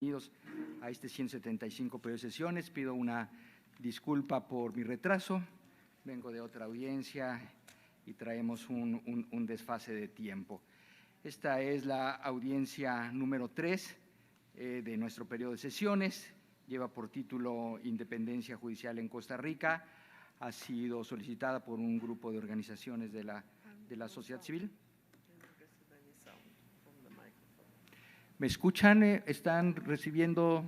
Bienvenidos a este 175 periodo de sesiones. Pido una disculpa por mi retraso. Vengo de otra audiencia y traemos un desfase de tiempo. Esta es la audiencia número 3 de nuestro periodo de sesiones. Lleva por título Independencia Judicial en Costa Rica. Ha sido solicitada por un grupo de organizaciones de la sociedad civil. ¿Me escuchan? ¿Están recibiendo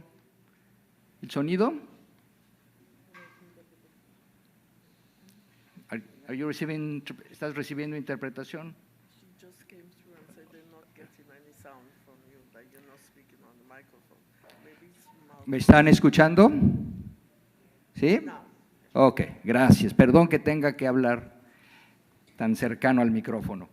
el sonido? ¿Estás recibiendo interpretación? ¿Me están escuchando? ¿Sí? Ok, gracias. Perdón que tenga que hablar tan cercano al micrófono.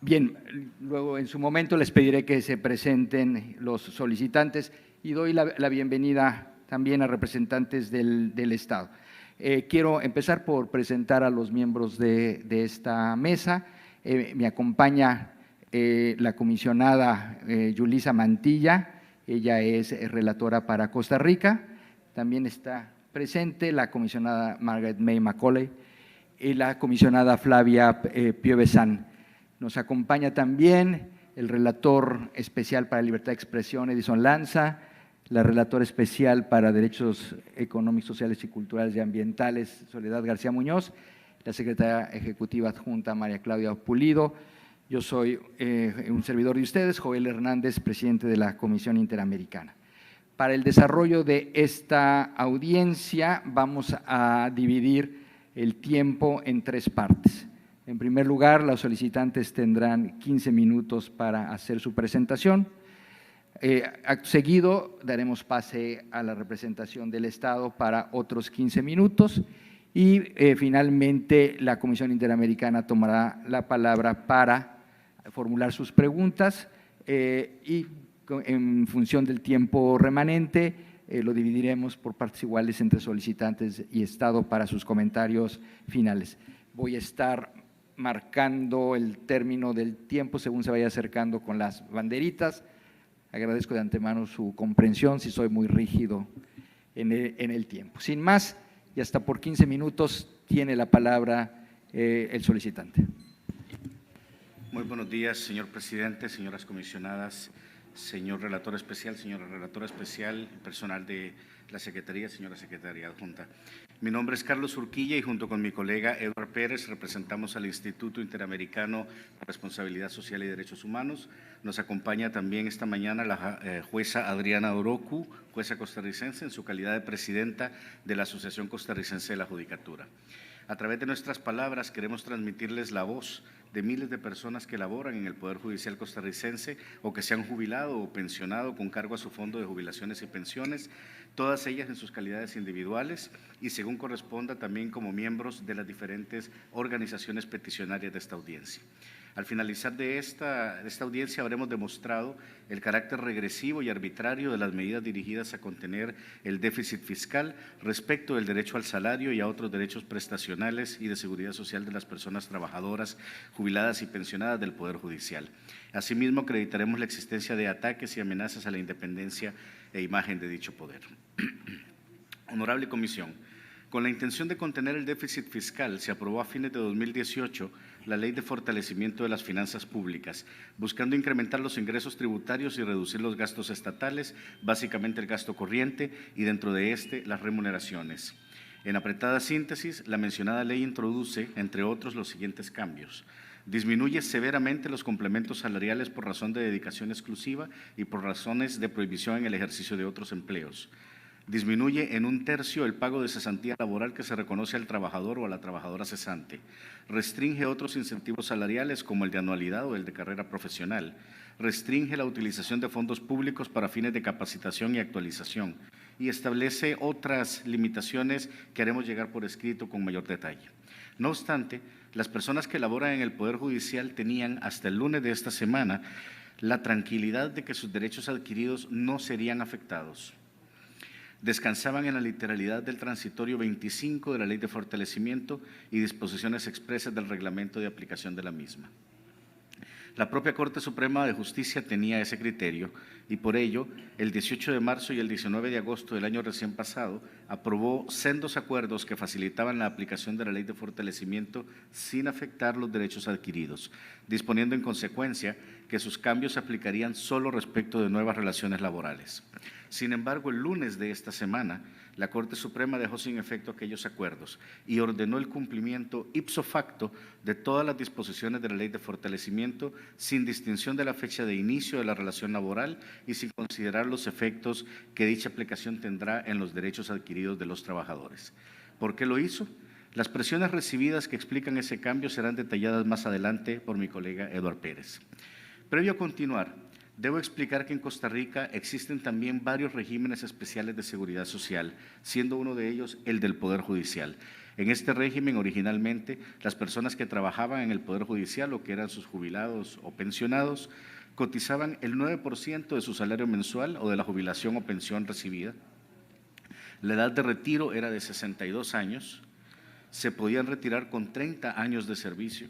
Bien, luego en su momento les pediré que se presenten los solicitantes y doy la bienvenida también a representantes del Estado. Quiero empezar por presentar a los miembros de esta mesa. Me acompaña la comisionada Yulisa Mantilla, ella es relatora para Costa Rica. También está presente la comisionada Margaret May Macaulay y la comisionada Flavia Piovesan. Nos acompaña también el relator especial para libertad de expresión, Edison Lanza, la relatora especial para derechos económicos, sociales y culturales y ambientales, Soledad García Muñoz, la secretaria ejecutiva adjunta, María Claudia Pulido. Yo soy un servidor de ustedes, Joel Hernández, presidente de la Comisión Interamericana. Para el desarrollo de esta audiencia vamos a dividir el tiempo en 3 partes. En primer lugar, los solicitantes tendrán 15 minutos para hacer su presentación. Acto seguido, daremos pase a la representación del Estado para otros 15 minutos y finalmente la Comisión Interamericana tomará la palabra para formular sus preguntas y en función del tiempo remanente lo dividiremos por partes iguales entre solicitantes y Estado para sus comentarios finales. Voy a estar marcando el término del tiempo según se vaya acercando con las banderitas. Agradezco de antemano su comprensión si soy muy rígido en el tiempo. Sin más, y hasta por 15 minutos tiene la palabra el solicitante. Muy buenos días, señor presidente, señoras comisionadas, señor relator especial, señora relatora especial, personal de la Secretaría, señora secretaria adjunta. Mi nombre es Carlos Urquilla y junto con mi colega Eduard Pérez representamos al Instituto Interamericano de Responsabilidad Social y Derechos Humanos. Nos acompaña también esta mañana la jueza Adriana Orocu, jueza costarricense, en su calidad de presidenta de la Asociación Costarricense de la Judicatura. A través de nuestras palabras queremos transmitirles la voz de miles de personas que laboran en el Poder Judicial costarricense o que se han jubilado o pensionado con cargo a su fondo de jubilaciones y pensiones, todas ellas en sus calidades individuales y según corresponda también como miembros de las diferentes organizaciones peticionarias de esta audiencia. Al finalizar de esta audiencia habremos demostrado el carácter regresivo y arbitrario de las medidas dirigidas a contener el déficit fiscal respecto del derecho al salario y a otros derechos prestacionales y de seguridad social de las personas trabajadoras, jubiladas y pensionadas del Poder Judicial. Asimismo, acreditaremos la existencia de ataques y amenazas a la independencia e imagen de dicho poder. Honorable Comisión, con la intención de contener el déficit fiscal, se aprobó a fines de 2018 la Ley de Fortalecimiento de las Finanzas Públicas, buscando incrementar los ingresos tributarios y reducir los gastos estatales, básicamente el gasto corriente y dentro de este las remuneraciones. En apretada síntesis, la mencionada ley introduce, entre otros, los siguientes cambios. Disminuye severamente los complementos salariales por razón de dedicación exclusiva y por razones de prohibición en el ejercicio de otros empleos. Disminuye en 1/3 el pago de cesantía laboral que se reconoce al trabajador o a la trabajadora cesante. Restringe otros incentivos salariales como el de anualidad o el de carrera profesional. Restringe la utilización de fondos públicos para fines de capacitación y actualización. Y establece otras limitaciones que haremos llegar por escrito con mayor detalle. No obstante, las personas que laboran en el Poder Judicial tenían hasta el lunes de esta semana la tranquilidad de que sus derechos adquiridos no serían afectados. Descansaban en la literalidad del transitorio 25 de la Ley de Fortalecimiento y disposiciones expresas del reglamento de aplicación de la misma. La propia Corte Suprema de Justicia tenía ese criterio y por ello, el 18 de marzo y el 19 de agosto del año recién pasado, aprobó sendos acuerdos que facilitaban la aplicación de la Ley de Fortalecimiento sin afectar los derechos adquiridos, disponiendo en consecuencia que sus cambios se aplicarían solo respecto de nuevas relaciones laborales. Sin embargo, el lunes de esta semana, la Corte Suprema dejó sin efecto aquellos acuerdos y ordenó el cumplimiento ipso facto de todas las disposiciones de la Ley de Fortalecimiento sin distinción de la fecha de inicio de la relación laboral y sin considerar los efectos que dicha aplicación tendrá en los derechos adquiridos de los trabajadores. ¿Por qué lo hizo? Las presiones recibidas que explican ese cambio serán detalladas más adelante por mi colega Eduardo Pérez. Previo a continuar, debo explicar que en Costa Rica existen también varios regímenes especiales de seguridad social, siendo uno de ellos el del Poder Judicial. En este régimen, originalmente, las personas que trabajaban en el Poder Judicial o que eran sus jubilados o pensionados, cotizaban el 9% de su salario mensual o de la jubilación o pensión recibida. La edad de retiro era de 62 años, se podían retirar con 30 años de servicio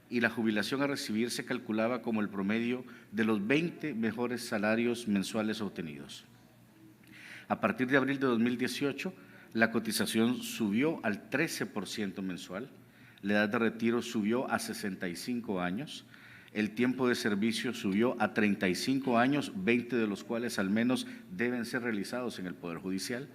y la jubilación a recibir se calculaba como el promedio de los 20 mejores salarios mensuales obtenidos. A partir de abril de 2018, la cotización subió al 13% mensual, la edad de retiro subió a 65 años, el tiempo de servicio subió a 35 años, 20 de los cuales al menos deben ser realizados en el Poder Judicial.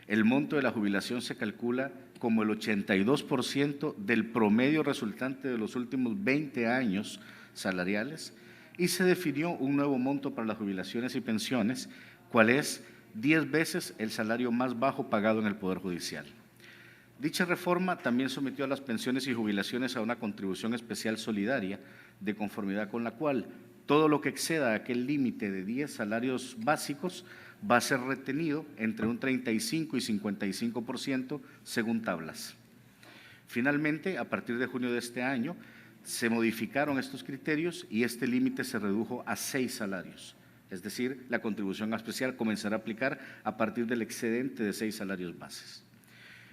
El monto de la jubilación se calcula como el 82% del promedio resultante de los últimos 20 años salariales y se definió un nuevo monto para las jubilaciones y pensiones, cual es 10 veces el salario más bajo pagado en el Poder Judicial. Dicha reforma también sometió a las pensiones y jubilaciones a una contribución especial solidaria, de conformidad con la cual todo lo que exceda aquel límite de 10 salarios básicos va a ser retenido entre un 35 y 55% según tablas. Finalmente, a partir de junio de este año, se modificaron estos criterios y este límite se redujo a 6 salarios. Es decir, la contribución especial comenzará a aplicar a partir del excedente de 6 salarios bases.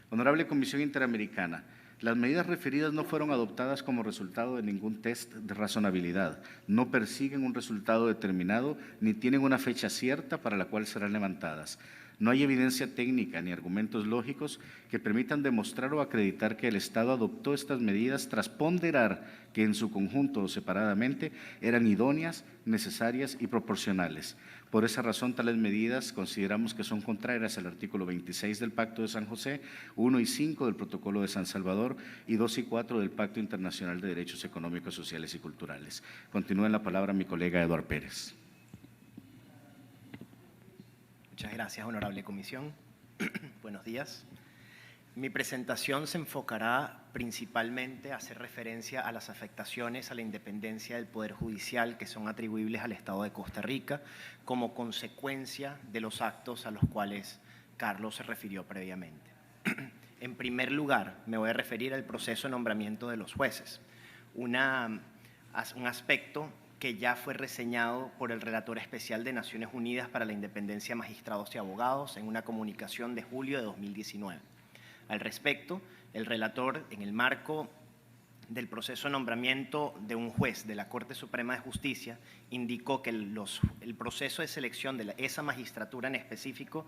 Honorable Comisión Interamericana, las medidas referidas no fueron adoptadas como resultado de ningún test de razonabilidad, no persiguen un resultado determinado ni tienen una fecha cierta para la cual serán levantadas. No hay evidencia técnica ni argumentos lógicos que permitan demostrar o acreditar que el Estado adoptó estas medidas tras ponderar que en su conjunto o separadamente eran idóneas, necesarias y proporcionales. Por esa razón, tales medidas consideramos que son contrarias al artículo 26 del Pacto de San José, 1 y 5 del Protocolo de San Salvador y 2 y 4 del Pacto Internacional de Derechos Económicos, Sociales y Culturales. Continúa en la palabra mi colega Eduardo Pérez. Muchas gracias, honorable comisión. Buenos días. Mi presentación se enfocará principalmente a hacer referencia a las afectaciones a la independencia del Poder Judicial que son atribuibles al Estado de Costa Rica como consecuencia de los actos a los cuales Carlos se refirió previamente. En primer lugar, me voy a referir al proceso de nombramiento de los jueces, un aspecto que ya fue reseñado por el Relator Especial de Naciones Unidas para la Independencia de Magistrados y Abogados en una comunicación de julio de 2019. Al respecto, el relator, en el marco del proceso de nombramiento de un juez de la Corte Suprema de Justicia, indicó que el proceso de selección de esa magistratura en específico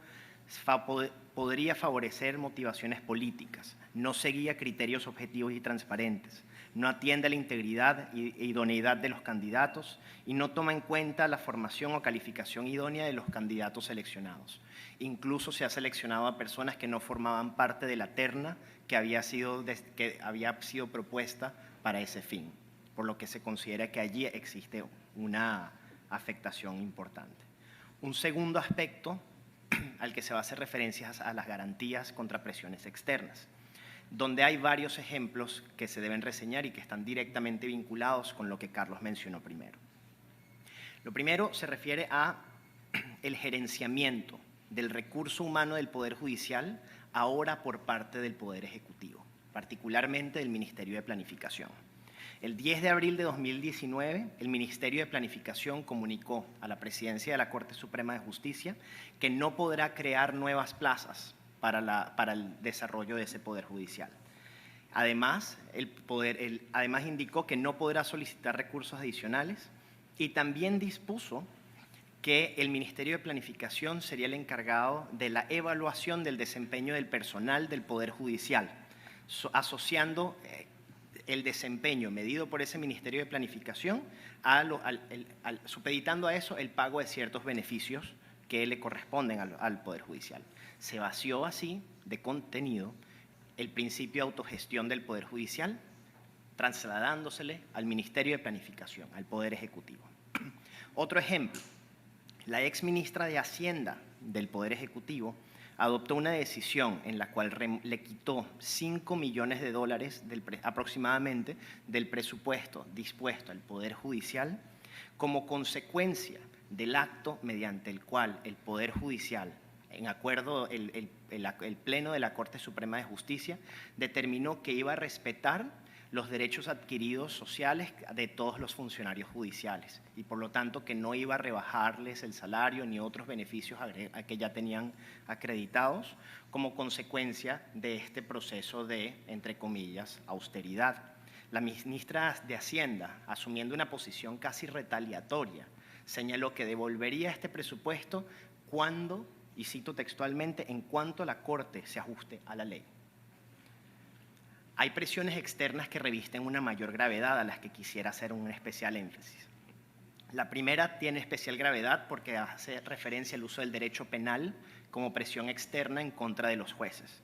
podría favorecer motivaciones políticas, no seguía criterios objetivos y transparentes, no atiende a la integridad e idoneidad de los candidatos y no toma en cuenta la formación o calificación idónea de los candidatos seleccionados. Incluso se ha seleccionado a personas que no formaban parte de la terna que había sido propuesta para ese fin, por lo que se considera que allí existe una afectación importante. Un segundo aspecto al que se va a hacer referencias a las garantías contra presiones externas, donde hay varios ejemplos que se deben reseñar y que están directamente vinculados con lo que Carlos mencionó primero. Lo primero se refiere a el gerenciamiento del recurso humano del Poder Judicial ahora por parte del Poder Ejecutivo, particularmente del Ministerio de Planificación. El 10 de abril de 2019, el Ministerio de Planificación comunicó a la Presidencia de la Corte Suprema de Justicia que no podrá crear nuevas plazas para el desarrollo de ese Poder Judicial. Además, además indicó que no podrá solicitar recursos adicionales y también dispuso que el Ministerio de Planificación sería el encargado de la evaluación del desempeño del personal del Poder Judicial, asociando el desempeño medido por ese Ministerio de Planificación, supeditando a eso el pago de ciertos beneficios que le corresponden al Poder Judicial. Se vació así de contenido el principio de autogestión del Poder Judicial, trasladándosele al Ministerio de Planificación, al Poder Ejecutivo. Otro ejemplo, la ex ministra de Hacienda del Poder Ejecutivo adoptó una decisión en la cual le quitó $5 millones aproximadamente del presupuesto dispuesto al Poder Judicial como consecuencia del acto mediante el cual el Poder Judicial, en acuerdo el Pleno de la Corte Suprema de Justicia, determinó que iba a respetar los derechos adquiridos sociales de todos los funcionarios judiciales y por lo tanto que no iba a rebajarles el salario ni otros beneficios que ya tenían acreditados como consecuencia de este proceso de, entre comillas, austeridad. La ministra de Hacienda, asumiendo una posición casi retaliatoria, señaló que devolvería este presupuesto cuando, y cito textualmente, en cuanto la Corte se ajuste a la ley. Hay presiones externas que revisten una mayor gravedad a las que quisiera hacer un especial énfasis. La primera tiene especial gravedad porque hace referencia al uso del derecho penal como presión externa en contra de los jueces.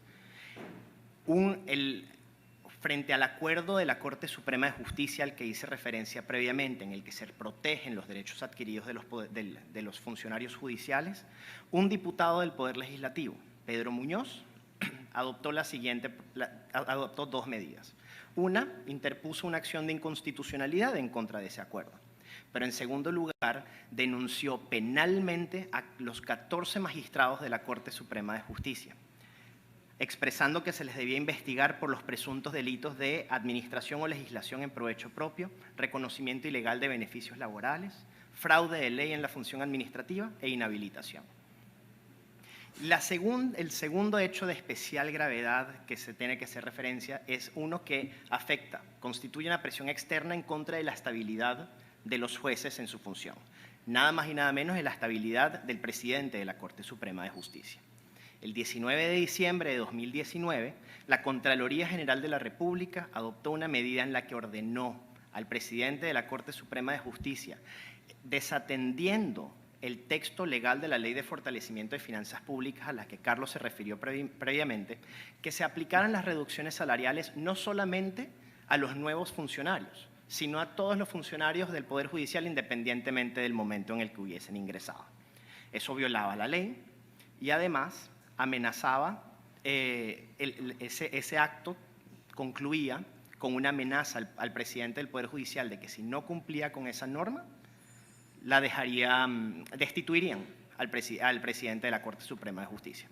Frente al acuerdo de la Corte Suprema de Justicia al que hice referencia previamente, en el que se protegen los derechos adquiridos de los funcionarios judiciales, un diputado del Poder Legislativo, Pedro Muñoz, adoptó dos medidas. Una, interpuso una acción de inconstitucionalidad en contra de ese acuerdo. Pero en segundo lugar, denunció penalmente a los 14 magistrados de la Corte Suprema de Justicia, expresando que se les debía investigar por los presuntos delitos de administración o legislación en provecho propio, reconocimiento ilegal de beneficios laborales, fraude de ley en la función administrativa e inhabilitación. El segundo hecho de especial gravedad que se tiene que hacer referencia es uno que constituye una presión externa en contra de la estabilidad de los jueces en su función. Nada más y nada menos de la estabilidad del presidente de la Corte Suprema de Justicia. El 19 de diciembre de 2019, la Contraloría General de la República adoptó una medida en la que ordenó al presidente de la Corte Suprema de Justicia, desatendiendo el texto legal de la Ley de Fortalecimiento de Finanzas Públicas a la que Carlos se refirió previamente, que se aplicaran las reducciones salariales no solamente a los nuevos funcionarios, sino a todos los funcionarios del Poder Judicial independientemente del momento en el que hubiesen ingresado. Eso violaba la ley y además amenazaba, ese acto concluía con una amenaza al presidente del Poder Judicial de que si no cumplía con esa norma, destituirían al presidente de la Corte Suprema de Justicia.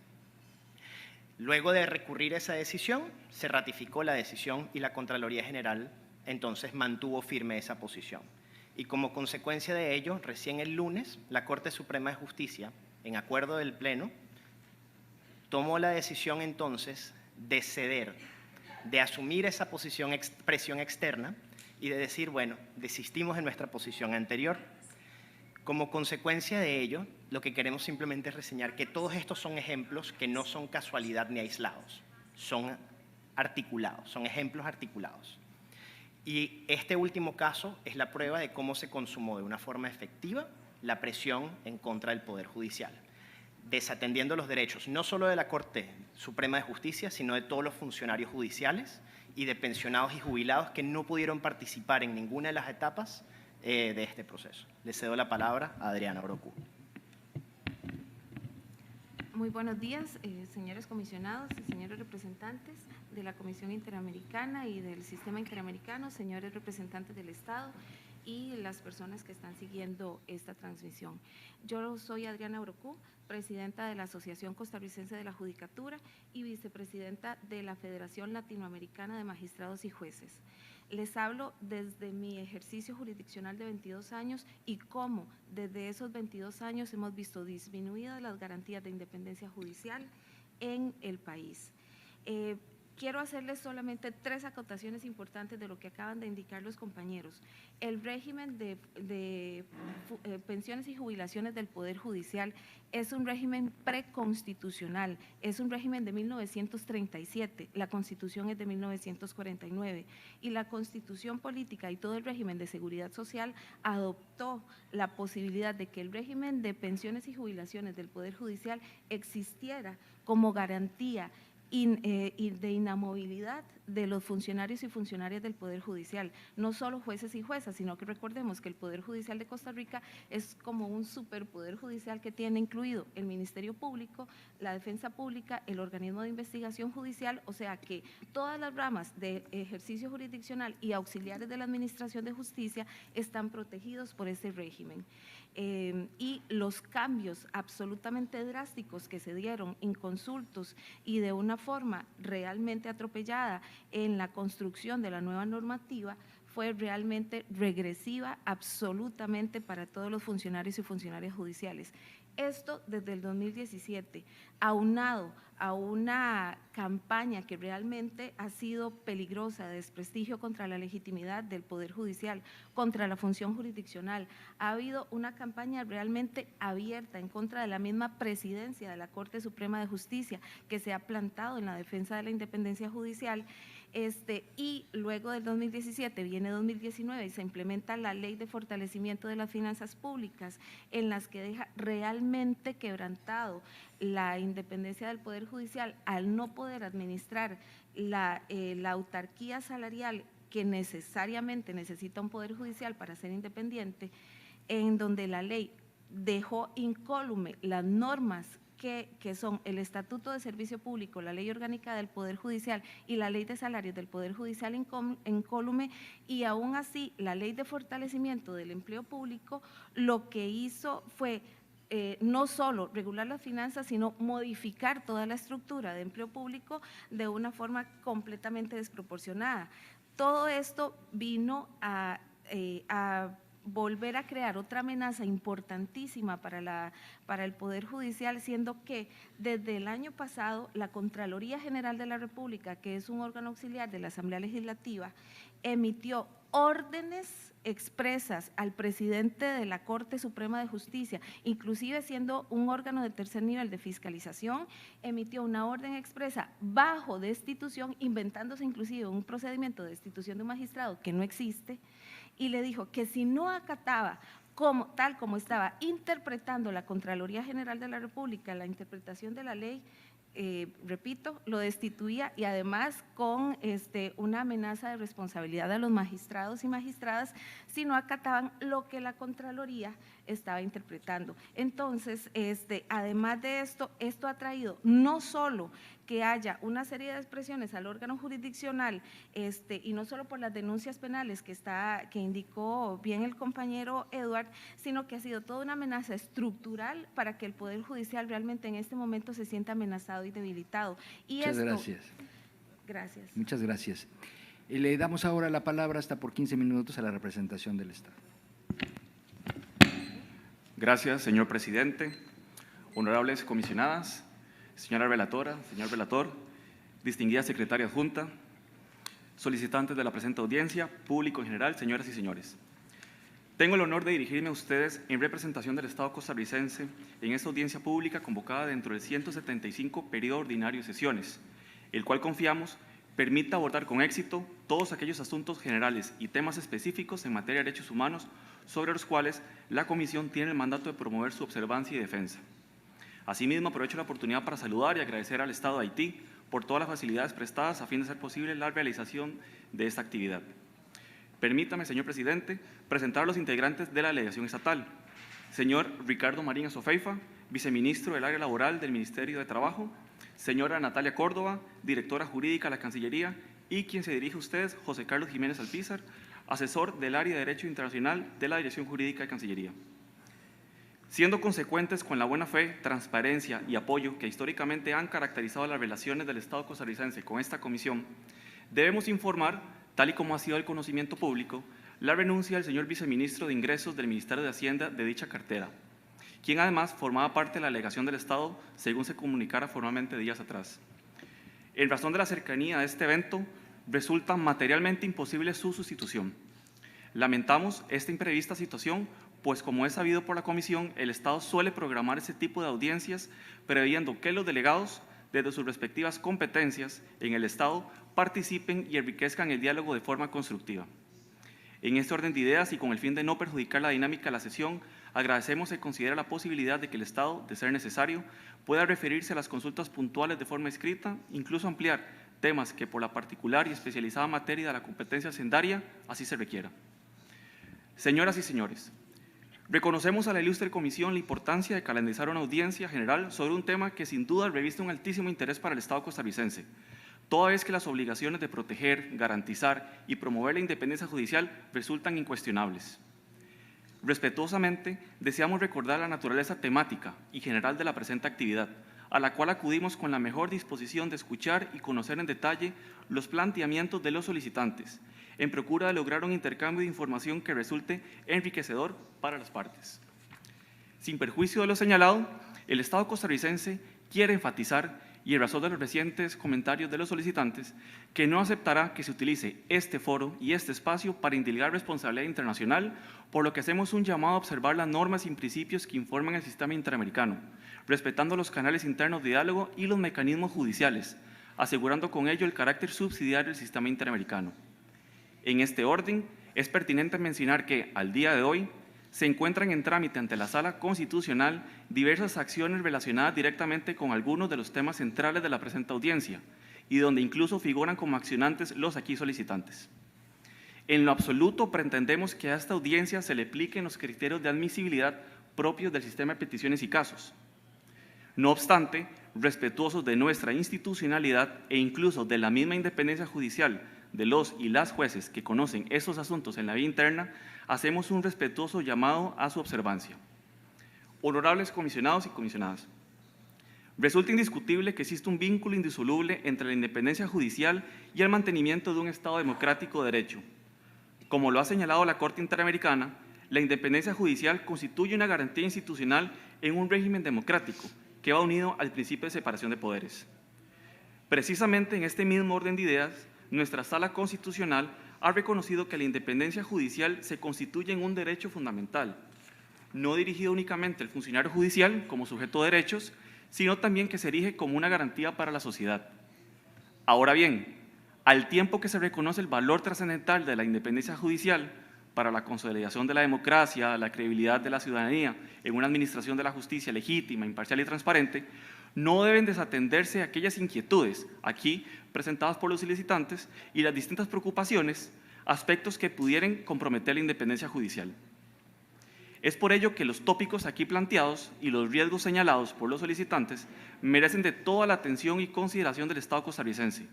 Luego de recurrir esa decisión, se ratificó la decisión y la Contraloría General entonces mantuvo firme esa posición. Y como consecuencia de ello, recién el lunes, la Corte Suprema de Justicia, en acuerdo del Pleno, tomó la decisión entonces de ceder, de asumir esa presión externa y de decir, bueno, desistimos de nuestra posición anterior. Como consecuencia de ello, lo que queremos simplemente es reseñar que todos estos son ejemplos que no son casualidad ni aislados, son articulados, son ejemplos articulados. Y este último caso es la prueba de cómo se consumó de una forma efectiva la presión en contra del Poder Judicial, desatendiendo los derechos no solo de la Corte Suprema de Justicia, sino de todos los funcionarios judiciales y de pensionados y jubilados que no pudieron participar en ninguna de las etapas de este proceso. Le cedo la palabra a Adriana Orocu. Muy buenos días, señores comisionados y señores representantes de la Comisión Interamericana y del Sistema Interamericano, señores representantes del Estado y las personas que están siguiendo esta transmisión. Yo soy Adriana Orocu, presidenta de la Asociación Costarricense de la Judicatura y vicepresidenta de la Federación Latinoamericana de Magistrados y Jueces. Les hablo desde mi ejercicio jurisdiccional de 22 años y cómo desde esos 22 años hemos visto disminuidas las garantías de independencia judicial en el país. quiero hacerles solamente 3 acotaciones importantes de lo que acaban de indicar los compañeros. El régimen de pensiones y jubilaciones del Poder Judicial es un régimen preconstitucional, es un régimen de 1937, la Constitución es de 1949 y la Constitución política y todo el régimen de seguridad social adoptó la posibilidad de que el régimen de pensiones y jubilaciones del Poder Judicial existiera como garantía y de inamovilidad de los funcionarios y funcionarias del Poder Judicial, no solo jueces y juezas, sino que recordemos que el Poder Judicial de Costa Rica es como un superpoder judicial que tiene incluido el Ministerio Público, la Defensa Pública, el organismo de investigación judicial, o sea que todas las ramas de ejercicio jurisdiccional y auxiliares de la Administración de Justicia están protegidos por ese régimen. Y los cambios absolutamente drásticos que se dieron inconsultos y de una forma realmente atropellada en la construcción de la nueva normativa fue realmente regresiva absolutamente para todos los funcionarios y funcionarias judiciales. Esto desde el 2017, aunado a una campaña que realmente ha sido peligrosa, de desprestigio contra la legitimidad del Poder Judicial, contra la función jurisdiccional. Ha habido una campaña realmente abierta en contra de la misma presidencia de la Corte Suprema de Justicia que se ha plantado en la defensa de la independencia judicial. Y luego del 2017 viene 2019 y se implementa la Ley de Fortalecimiento de las Finanzas Públicas, en las que deja realmente quebrantado la independencia del Poder Judicial al no poder administrar la autarquía salarial que necesariamente necesita un Poder Judicial para ser independiente, en donde la ley dejó incólume las normas que son el Estatuto de Servicio Público, la Ley Orgánica del Poder Judicial y la Ley de Salarios del Poder Judicial incólume, y aún así la Ley de Fortalecimiento del Empleo Público lo que hizo fue no solo regular las finanzas, sino modificar toda la estructura de empleo público de una forma completamente desproporcionada. Todo esto vino a volver a crear otra amenaza importantísima para el Poder Judicial, siendo que desde el año pasado la Contraloría General de la República, que es un órgano auxiliar de la Asamblea Legislativa, emitió órdenes expresas al presidente de la Corte Suprema de Justicia, inclusive siendo un órgano de tercer nivel de fiscalización, emitió una orden expresa bajo destitución, inventándose inclusive un procedimiento de destitución de un magistrado que no existe, y le dijo que si no acataba tal como estaba interpretando la Contraloría General de la República la interpretación de la ley, repito, lo destituía, y además con una amenaza de responsabilidad a los magistrados y magistradas si no acataban lo que la Contraloría estaba interpretando. Entonces, además de esto ha traído no solo que haya una serie de expresiones al órgano jurisdiccional, y no solo por las denuncias penales que indicó bien el compañero Eduard, sino que ha sido toda una amenaza estructural para que el Poder Judicial realmente en este momento se sienta amenazado y debilitado. Muchas gracias. Gracias. Muchas gracias. Le damos ahora la palabra hasta por 15 minutos a la representación del Estado. Gracias, señor presidente, honorables comisionadas, señora relatora, señor relator, distinguida secretaria adjunta, solicitantes de la presente audiencia, público en general, señoras y señores. Tengo el honor de dirigirme a ustedes en representación del Estado costarricense en esta audiencia pública convocada dentro del 175 periodo ordinario de sesiones, el cual confiamos permita abordar con éxito todos aquellos asuntos generales y temas específicos en materia de derechos humanos sobre los cuales la Comisión tiene el mandato de promover su observancia y defensa. Asimismo, aprovecho la oportunidad para saludar y agradecer al Estado de Haití por todas las facilidades prestadas a fin de hacer posible la realización de esta actividad. Permítame, señor presidente, presentar a los integrantes de la delegación estatal. Señor Ricardo Marín Azofeifa, viceministro del área laboral del Ministerio de Trabajo. Señora Natalia Córdoba, directora jurídica de la Cancillería, y quien se dirige a ustedes, José Carlos Jiménez Alpizar, asesor del área de Derecho Internacional de la Dirección Jurídica de Cancillería. Siendo consecuentes con la buena fe, transparencia y apoyo que históricamente han caracterizado las relaciones del Estado costarricense con esta comisión, debemos informar, tal y como ha sido el conocimiento público, la renuncia del señor viceministro de Ingresos del Ministerio de Hacienda de dicha cartera, quien además formaba parte de la delegación del Estado, según se comunicara formalmente días atrás. En razón de la cercanía de este evento, resulta materialmente imposible su sustitución. Lamentamos esta imprevista situación, pues como es sabido por la Comisión, el Estado suele programar ese tipo de audiencias previendo que los delegados, desde sus respectivas competencias en el Estado, participen y enriquezcan el diálogo de forma constructiva. En este orden de ideas y con el fin de no perjudicar la dinámica de la sesión, agradecemos que considere la posibilidad de que el Estado, de ser necesario, pueda referirse a las consultas puntuales de forma escrita, incluso ampliar temas que por la particular y especializada materia de la competencia hacendaria así se requiera. Señoras y señores, reconocemos a la ilustre Comisión la importancia de calendarizar una audiencia general sobre un tema que sin duda reviste un altísimo interés para el Estado costarricense, toda vez que las obligaciones de proteger, garantizar y promover la independencia judicial resultan incuestionables. Respetuosamente, deseamos recordar la naturaleza temática y general de la presente actividad, a la cual acudimos con la mejor disposición de escuchar y conocer en detalle los planteamientos de los solicitantes, en procura de lograr un intercambio de información que resulte enriquecedor para las partes. Sin perjuicio de lo señalado, el Estado costarricense quiere enfatizar, y en razón de los recientes comentarios de los solicitantes, que no aceptará que se utilice este foro y este espacio para indilgar responsabilidad internacional, por lo que hacemos un llamado a observar las normas y principios que informan el sistema interamericano, respetando los canales internos de diálogo y los mecanismos judiciales, asegurando con ello el carácter subsidiario del sistema interamericano. En este orden, es pertinente mencionar que, al día de hoy, se encuentran en trámite ante la Sala Constitucional diversas acciones relacionadas directamente con algunos de los temas centrales de la presente audiencia y donde incluso figuran como accionantes los aquí solicitantes. En lo absoluto, pretendemos que a esta audiencia se le apliquen los criterios de admisibilidad propios del sistema de peticiones y casos. No obstante, respetuosos de nuestra institucionalidad e incluso de la misma independencia judicial de los y las jueces que conocen esos asuntos en la vía interna, hacemos un respetuoso llamado a su observancia. Honorables comisionados y comisionadas, resulta indiscutible que existe un vínculo indisoluble entre la independencia judicial y el mantenimiento de un Estado democrático de derecho. Como lo ha señalado la Corte Interamericana, la independencia judicial constituye una garantía institucional en un régimen democrático que va unido al principio de separación de poderes. Precisamente en este mismo orden de ideas, nuestra Sala Constitucional ha reconocido que la independencia judicial se constituye en un derecho fundamental, no dirigido únicamente al funcionario judicial como sujeto de derechos, sino también que se erige como una garantía para la sociedad. Ahora bien, al tiempo que se reconoce el valor trascendental de la independencia judicial para la consolidación de la democracia, la credibilidad de la ciudadanía en una administración de la justicia legítima, imparcial y transparente, no deben desatenderse aquellas inquietudes aquí presentadas por los solicitantes y las distintas preocupaciones, aspectos que pudieran comprometer la independencia judicial. Es por ello que los tópicos aquí planteados y los riesgos señalados por los solicitantes merecen de toda la atención y consideración del Estado costarricense,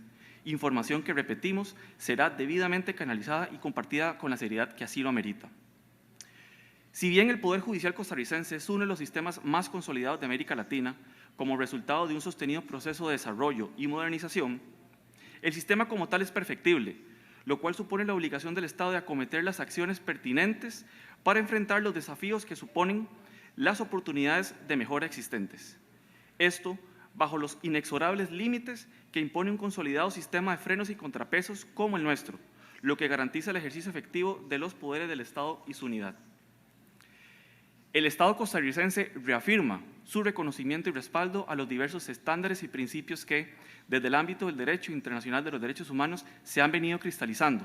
información que, repetimos, será debidamente canalizada y compartida con la seriedad que así lo amerita. Si bien el Poder Judicial costarricense es uno de los sistemas más consolidados de América Latina, como resultado de un sostenido proceso de desarrollo y modernización, el sistema como tal es perfectible, lo cual supone la obligación del Estado de acometer las acciones pertinentes para enfrentar los desafíos que suponen las oportunidades de mejora existentes. Esto bajo los inexorables límites que impone un consolidado sistema de frenos y contrapesos como el nuestro, lo que garantiza el ejercicio efectivo de los poderes del Estado y su unidad. El Estado costarricense reafirma su reconocimiento y respaldo a los diversos estándares y principios que, desde el ámbito del derecho internacional de los derechos humanos, se han venido cristalizando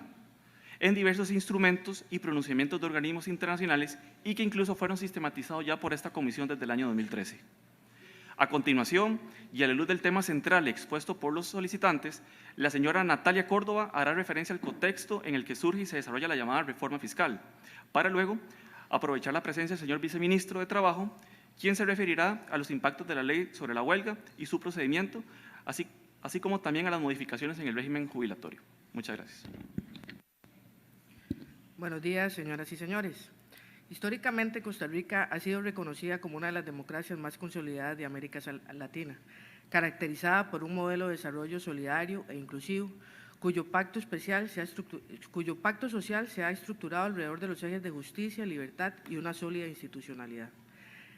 en diversos instrumentos y pronunciamientos de organismos internacionales y que incluso fueron sistematizados ya por esta comisión desde el año 2013. A continuación, y a la luz del tema central expuesto por los solicitantes, la señora Natalia Córdoba hará referencia al contexto en el que surge y se desarrolla la llamada reforma fiscal, para luego aprovechar la presencia del señor viceministro de Trabajo, quien se referirá a los impactos de la ley sobre la huelga y su procedimiento, así como también a las modificaciones en el régimen jubilatorio. Muchas gracias. Buenos días, señoras y señores. Históricamente, Costa Rica ha sido reconocida como una de las democracias más consolidadas de América Latina, caracterizada por un modelo de desarrollo solidario e inclusivo, cuyo pacto social se ha estructurado alrededor de los ejes de justicia, libertad y una sólida institucionalidad.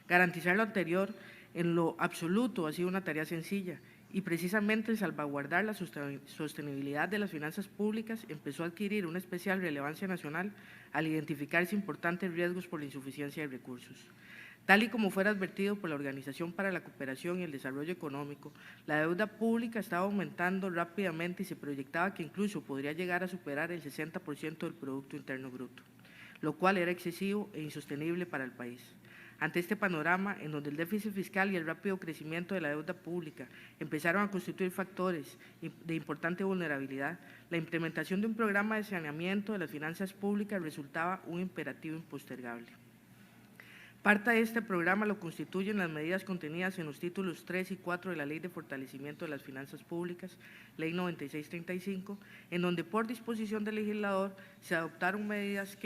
Garantizar lo anterior en lo absoluto ha sido una tarea sencilla y precisamente el salvaguardar la sostenibilidad de las finanzas públicas empezó a adquirir una especial relevancia nacional al identificarse importantes riesgos por la insuficiencia de recursos. Tal y como fuera advertido por la Organización para la Cooperación y el Desarrollo Económico, la deuda pública estaba aumentando rápidamente y se proyectaba que incluso podría llegar a superar el 60% del Producto Interno Bruto, lo cual era excesivo e insostenible para el país. Ante este panorama, en donde el déficit fiscal y el rápido crecimiento de la deuda pública empezaron a constituir factores de importante vulnerabilidad, la implementación de un programa de saneamiento de las finanzas públicas resultaba un imperativo impostergable. Parte de este programa lo constituyen las medidas contenidas en los títulos 3 y 4 de la Ley de Fortalecimiento de las Finanzas Públicas, Ley 9635, en donde por disposición del legislador se adoptaron medidas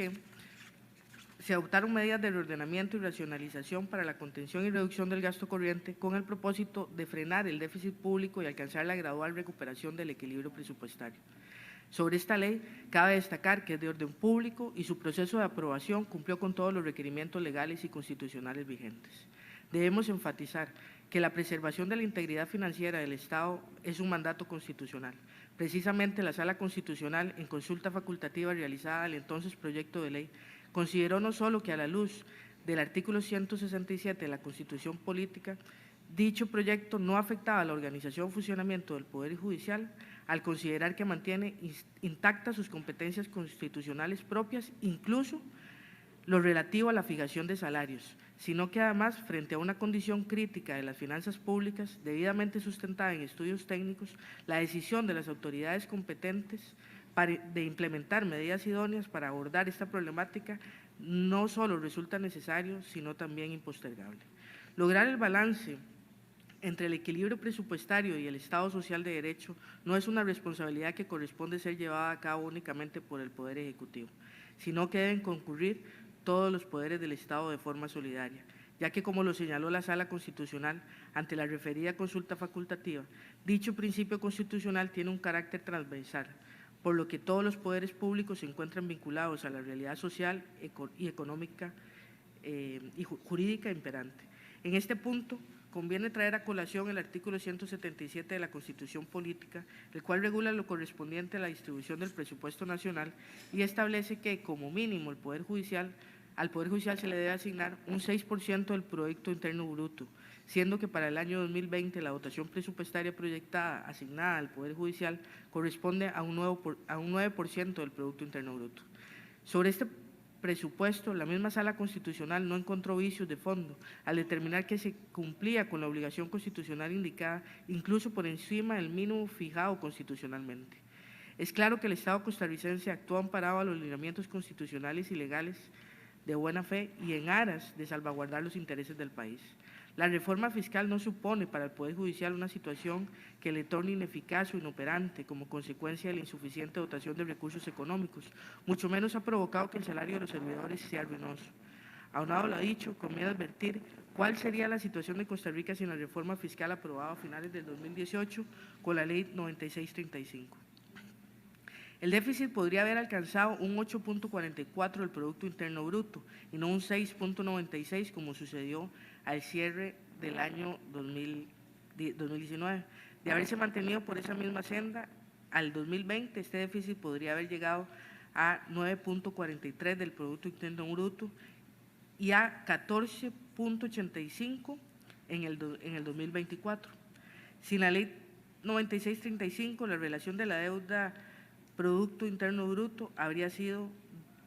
de reordenamiento y racionalización para la contención y reducción del gasto corriente con el propósito de frenar el déficit público y alcanzar la gradual recuperación del equilibrio presupuestario. Sobre esta ley, cabe destacar que es de orden público y su proceso de aprobación cumplió con todos los requerimientos legales y constitucionales vigentes. Debemos enfatizar que la preservación de la integridad financiera del Estado es un mandato constitucional. Precisamente la Sala Constitucional, en consulta facultativa realizada al entonces proyecto de ley, consideró no solo que a la luz del artículo 167 de la Constitución Política, dicho proyecto no afectaba a la organización y funcionamiento del Poder Judicial, al considerar que mantiene intactas sus competencias constitucionales propias, incluso lo relativo a la fijación de salarios, sino que además, frente a una condición crítica de las finanzas públicas, debidamente sustentada en estudios técnicos, la decisión de las autoridades competentes de implementar medidas idóneas para abordar esta problemática no solo resulta necesario, sino también impostergable. Lograr el balance entre el equilibrio presupuestario y el Estado social de derecho no es una responsabilidad que corresponde ser llevada a cabo únicamente por el Poder Ejecutivo, sino que deben concurrir todos los poderes del Estado de forma solidaria, ya que, como lo señaló la Sala Constitucional ante la referida consulta facultativa, dicho principio constitucional tiene un carácter transversal, por lo que todos los poderes públicos se encuentran vinculados a la realidad social y económica y jurídica imperante. En este punto, conviene traer a colación el artículo 177 de la Constitución Política, el cual regula lo correspondiente a la distribución del presupuesto nacional y establece que, como mínimo, al Poder Judicial se le debe asignar un 6% del Producto Interno Bruto, siendo que para el año 2020 la dotación presupuestaria proyectada asignada al Poder Judicial corresponde a un 9% del Producto Interno Bruto. Sobre este presupuesto, la misma Sala Constitucional no encontró vicios de fondo al determinar que se cumplía con la obligación constitucional indicada, incluso por encima del mínimo fijado constitucionalmente. Es claro que el Estado costarricense actuó amparado a los lineamientos constitucionales y legales de buena fe y en aras de salvaguardar los intereses del país. La reforma fiscal no supone para el Poder Judicial una situación que le torne ineficaz o inoperante como consecuencia de la insuficiente dotación de recursos económicos, mucho menos ha provocado que el salario de los servidores sea ruinoso. Aunado lo dicho, conviene advertir cuál sería la situación de Costa Rica sin la reforma fiscal aprobada a finales del 2018 con la Ley 9635. El déficit podría haber alcanzado un 8.44 del Producto Interno Bruto y no un 6.96 como sucedió al cierre del año 2019. De haberse mantenido por esa misma senda, al 2020 este déficit podría haber llegado a 9.43 del Producto Interno Bruto y a 14.85 en el 2024. Sin la Ley 9635, la relación de la deuda Producto Interno Bruto habría sido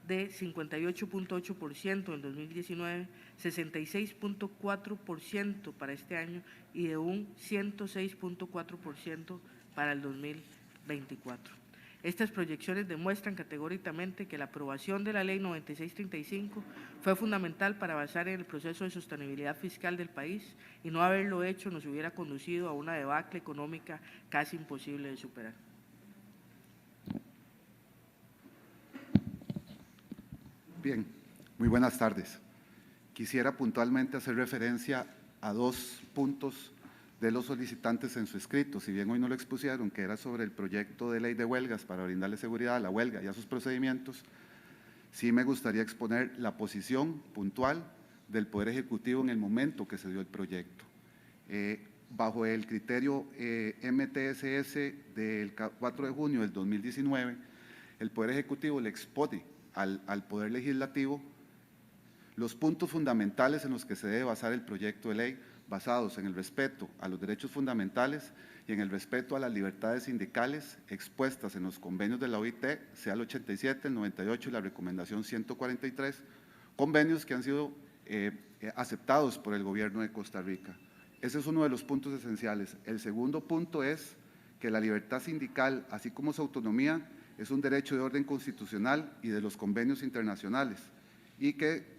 de 58.8% en 2019, 66.4% para este año y de un 106.4% para el 2024. Estas proyecciones demuestran categóricamente que la aprobación de la Ley 9635 fue fundamental para avanzar en el proceso de sostenibilidad fiscal del país y no haberlo hecho nos hubiera conducido a una debacle económica casi imposible de superar. Bien, muy buenas tardes. Quisiera puntualmente hacer referencia a dos puntos de los solicitantes en su escrito. Si bien hoy no lo expusieron, que era sobre el proyecto de ley de huelgas para brindarle seguridad a la huelga y a sus procedimientos, sí me gustaría exponer la posición puntual del Poder Ejecutivo en el momento que se dio el proyecto. bajo el criterio MTSS del 4 de junio del 2019, el Poder Ejecutivo le expone al Poder Legislativo los puntos fundamentales en los que se debe basar el proyecto de ley, basados en el respeto a los derechos fundamentales y en el respeto a las libertades sindicales expuestas en los convenios de la OIT, sea el 87, el 98 y la recomendación 143, convenios que han sido aceptados por el Gobierno de Costa Rica. Ese es uno de los puntos esenciales. El segundo punto es que la libertad sindical, así como su autonomía, es un derecho de orden constitucional y de los convenios internacionales, y que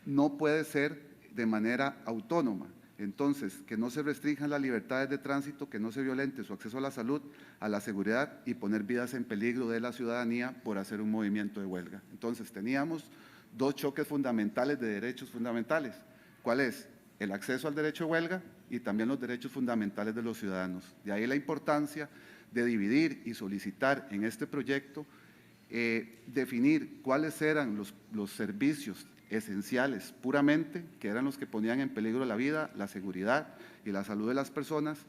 no puede ser de manera autónoma. Entonces, que no se restrinjan las libertades de tránsito, que no se violente su acceso a la salud, a la seguridad y poner vidas en peligro de la ciudadanía por hacer un movimiento de huelga. Entonces, teníamos dos choques fundamentales de derechos fundamentales. ¿Cuál es? El acceso al derecho de huelga y también los derechos fundamentales de los ciudadanos. De ahí la importancia de dividir y solicitar en este proyecto definir cuáles eran los servicios esenciales puramente, que eran los que ponían en peligro la vida, la seguridad y la salud de las personas,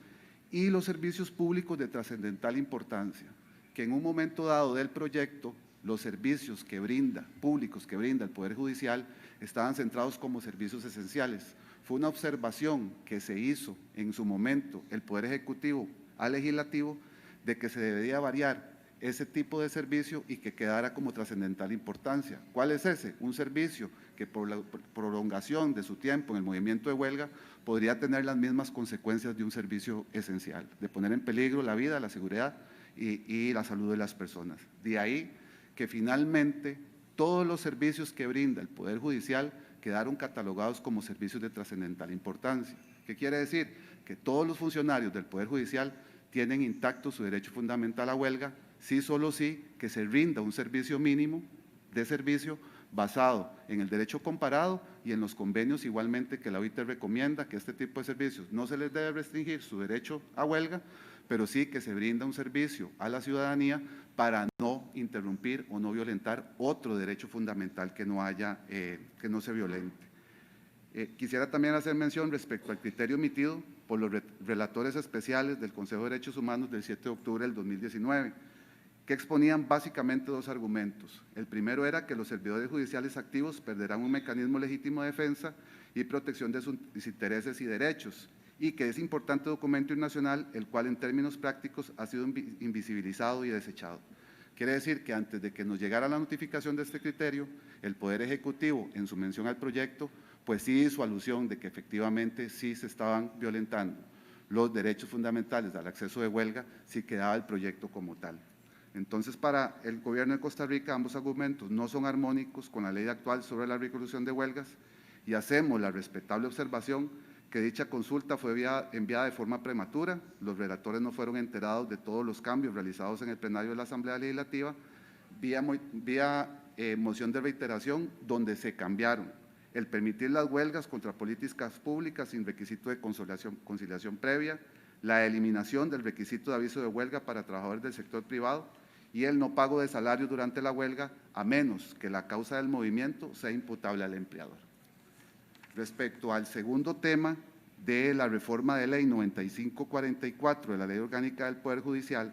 y los servicios públicos de trascendental importancia, que en un momento dado del proyecto, los servicios públicos que brinda el Poder Judicial estaban centrados como servicios esenciales. Fue una observación que se hizo en su momento el Poder Ejecutivo al Legislativo de que se debería variar ese tipo de servicio y que quedara como trascendental importancia. ¿Cuál es ese? Un servicio que por la prolongación de su tiempo en el movimiento de huelga podría tener las mismas consecuencias de un servicio esencial, de poner en peligro la vida, la seguridad y la salud de las personas. De ahí que finalmente todos los servicios que brinda el Poder Judicial quedaron catalogados como servicios de trascendental importancia. ¿Qué quiere decir? Que todos los funcionarios del Poder Judicial tienen intacto su derecho fundamental a huelga, sí, solo sí, que se rinda un servicio mínimo de servicio basado en el derecho comparado y en los convenios igualmente que la OIT recomienda que este tipo de servicios no se les debe restringir su derecho a huelga, pero sí que se brinda un servicio a la ciudadanía para no interrumpir o no violentar otro derecho fundamental que no se violente. Quisiera también hacer mención respecto al criterio emitido por los relatores especiales del Consejo de Derechos Humanos del 7 de octubre del 2019, que exponían básicamente dos argumentos. El primero era que los servidores judiciales activos perderán un mecanismo legítimo de defensa y protección de sus intereses y derechos, y que es importante documento internacional, el cual en términos prácticos ha sido invisibilizado y desechado. Quiere decir que antes de que nos llegara la notificación de este criterio, el Poder Ejecutivo, en su mención al proyecto, pues sí hizo alusión de que efectivamente sí se estaban violentando los derechos fundamentales al acceso de huelga, si quedaba el proyecto como tal. Entonces, para el Gobierno de Costa Rica, ambos argumentos no son armónicos con la ley actual sobre la resolución de huelgas y hacemos la respetable observación que dicha consulta fue enviada de forma prematura, los relatores no fueron enterados de todos los cambios realizados en el plenario de la Asamblea Legislativa, vía moción de reiteración, donde se cambiaron el permitir las huelgas contra políticas públicas sin requisito de conciliación previa, la eliminación del requisito de aviso de huelga para trabajadores del sector privado y el no pago de salarios durante la huelga, a menos que la causa del movimiento sea imputable al empleador. Respecto al segundo tema de la reforma de ley 9544 de la Ley Orgánica del Poder Judicial,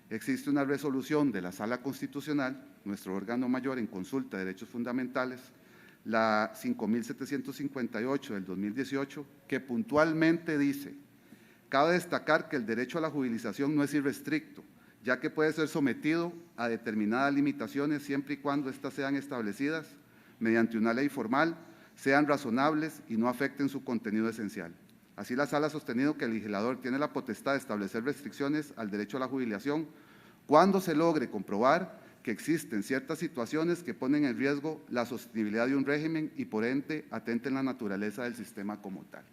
existe una resolución de la Sala Constitucional, nuestro órgano mayor en consulta de derechos fundamentales, la 5758 del 2018, que puntualmente dice: cabe destacar que el derecho a la jubilización no es irrestricto, ya que puede ser sometido a determinadas limitaciones siempre y cuando éstas sean establecidas mediante una ley formal, sean razonables y no afecten su contenido esencial. Así, la Sala ha sostenido que el legislador tiene la potestad de establecer restricciones al derecho a la jubilación cuando se logre comprobar que existen ciertas situaciones que ponen en riesgo la sostenibilidad de un régimen y por ende atenten la naturaleza del sistema como tal.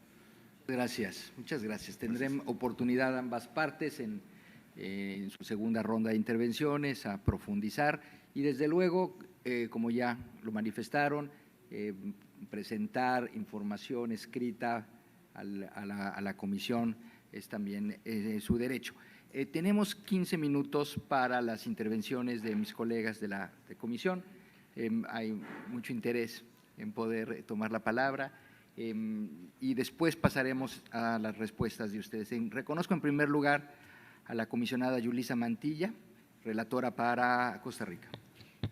Gracias, muchas gracias. Tendremos oportunidad ambas partes en su segunda ronda de intervenciones a profundizar y desde luego, como ya lo manifestaron, presentar información escrita a la comisión es también su derecho. Tenemos 15 minutos para las intervenciones de mis colegas de la comisión. Hay mucho interés en poder tomar la palabra. y después pasaremos a las respuestas de ustedes. Reconozco en primer lugar a la comisionada Yulisa Mantilla, relatora para Costa Rica.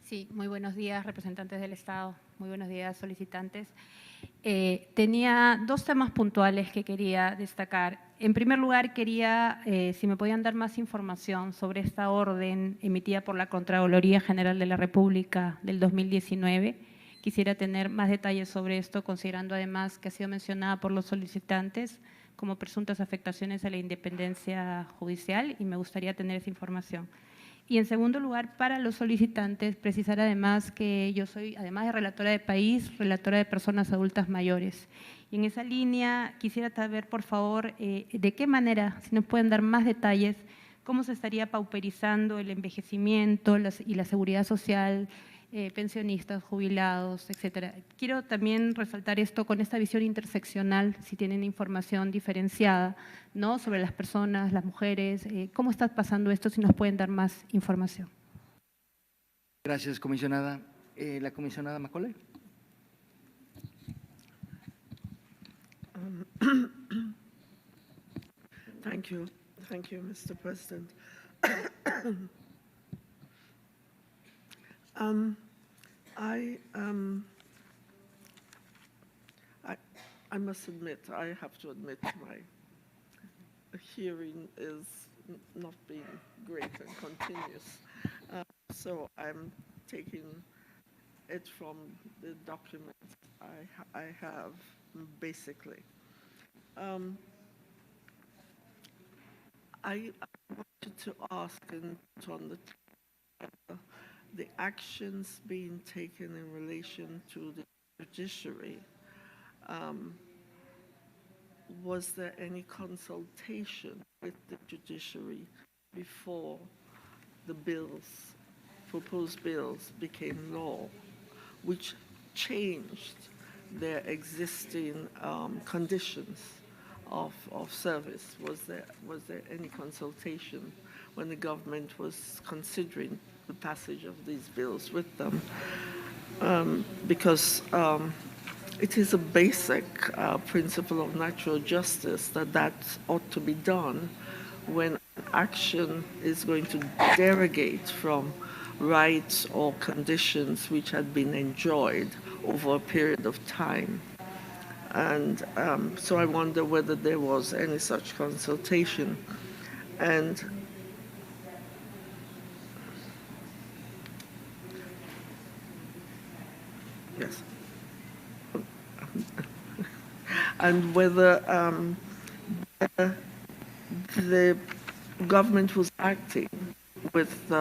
Sí, muy buenos días, representantes del Estado. Muy buenos días, solicitantes. Tenía dos temas puntuales que quería destacar. En primer lugar, quería, si me podían dar más información sobre esta orden emitida por la Contraloría General de la República del 2019. Quisiera tener más detalles sobre esto, considerando además que ha sido mencionada por los solicitantes como presuntas afectaciones a la independencia judicial, y me gustaría tener esa información. Y en segundo lugar, para los solicitantes, precisar además que yo soy, además de relatora de país, relatora de personas adultas mayores. Y en esa línea quisiera saber, por favor, de qué manera, si nos pueden dar más detalles, cómo se estaría pauperizando el envejecimiento y la seguridad social, pensionistas, jubilados, etcétera. Quiero también resaltar esto con esta visión interseccional, si tienen información diferenciada, ¿no?, sobre las personas, las mujeres, cómo está pasando esto, si nos pueden dar más información. Gracias, comisionada. La comisionada Macaulay. Thank you, Mr. President. I must admit, I have to admit, my hearing is not being great and continuous. So I'm taking it from the documents I have, basically. I wanted to ask and to understand the actions being taken in relation to the judiciary. Was there any consultation with the judiciary before the bills, proposed bills, became law, which changed their existing conditions of service? Was there any consultation when the government was considering the passage of these bills with them? Because it is a basic principle of natural justice that ought to be done when action is going to derogate from rights or conditions which had been enjoyed over a period of time. And so I wonder whether there was any such consultation. And yes. And whether the government was acting with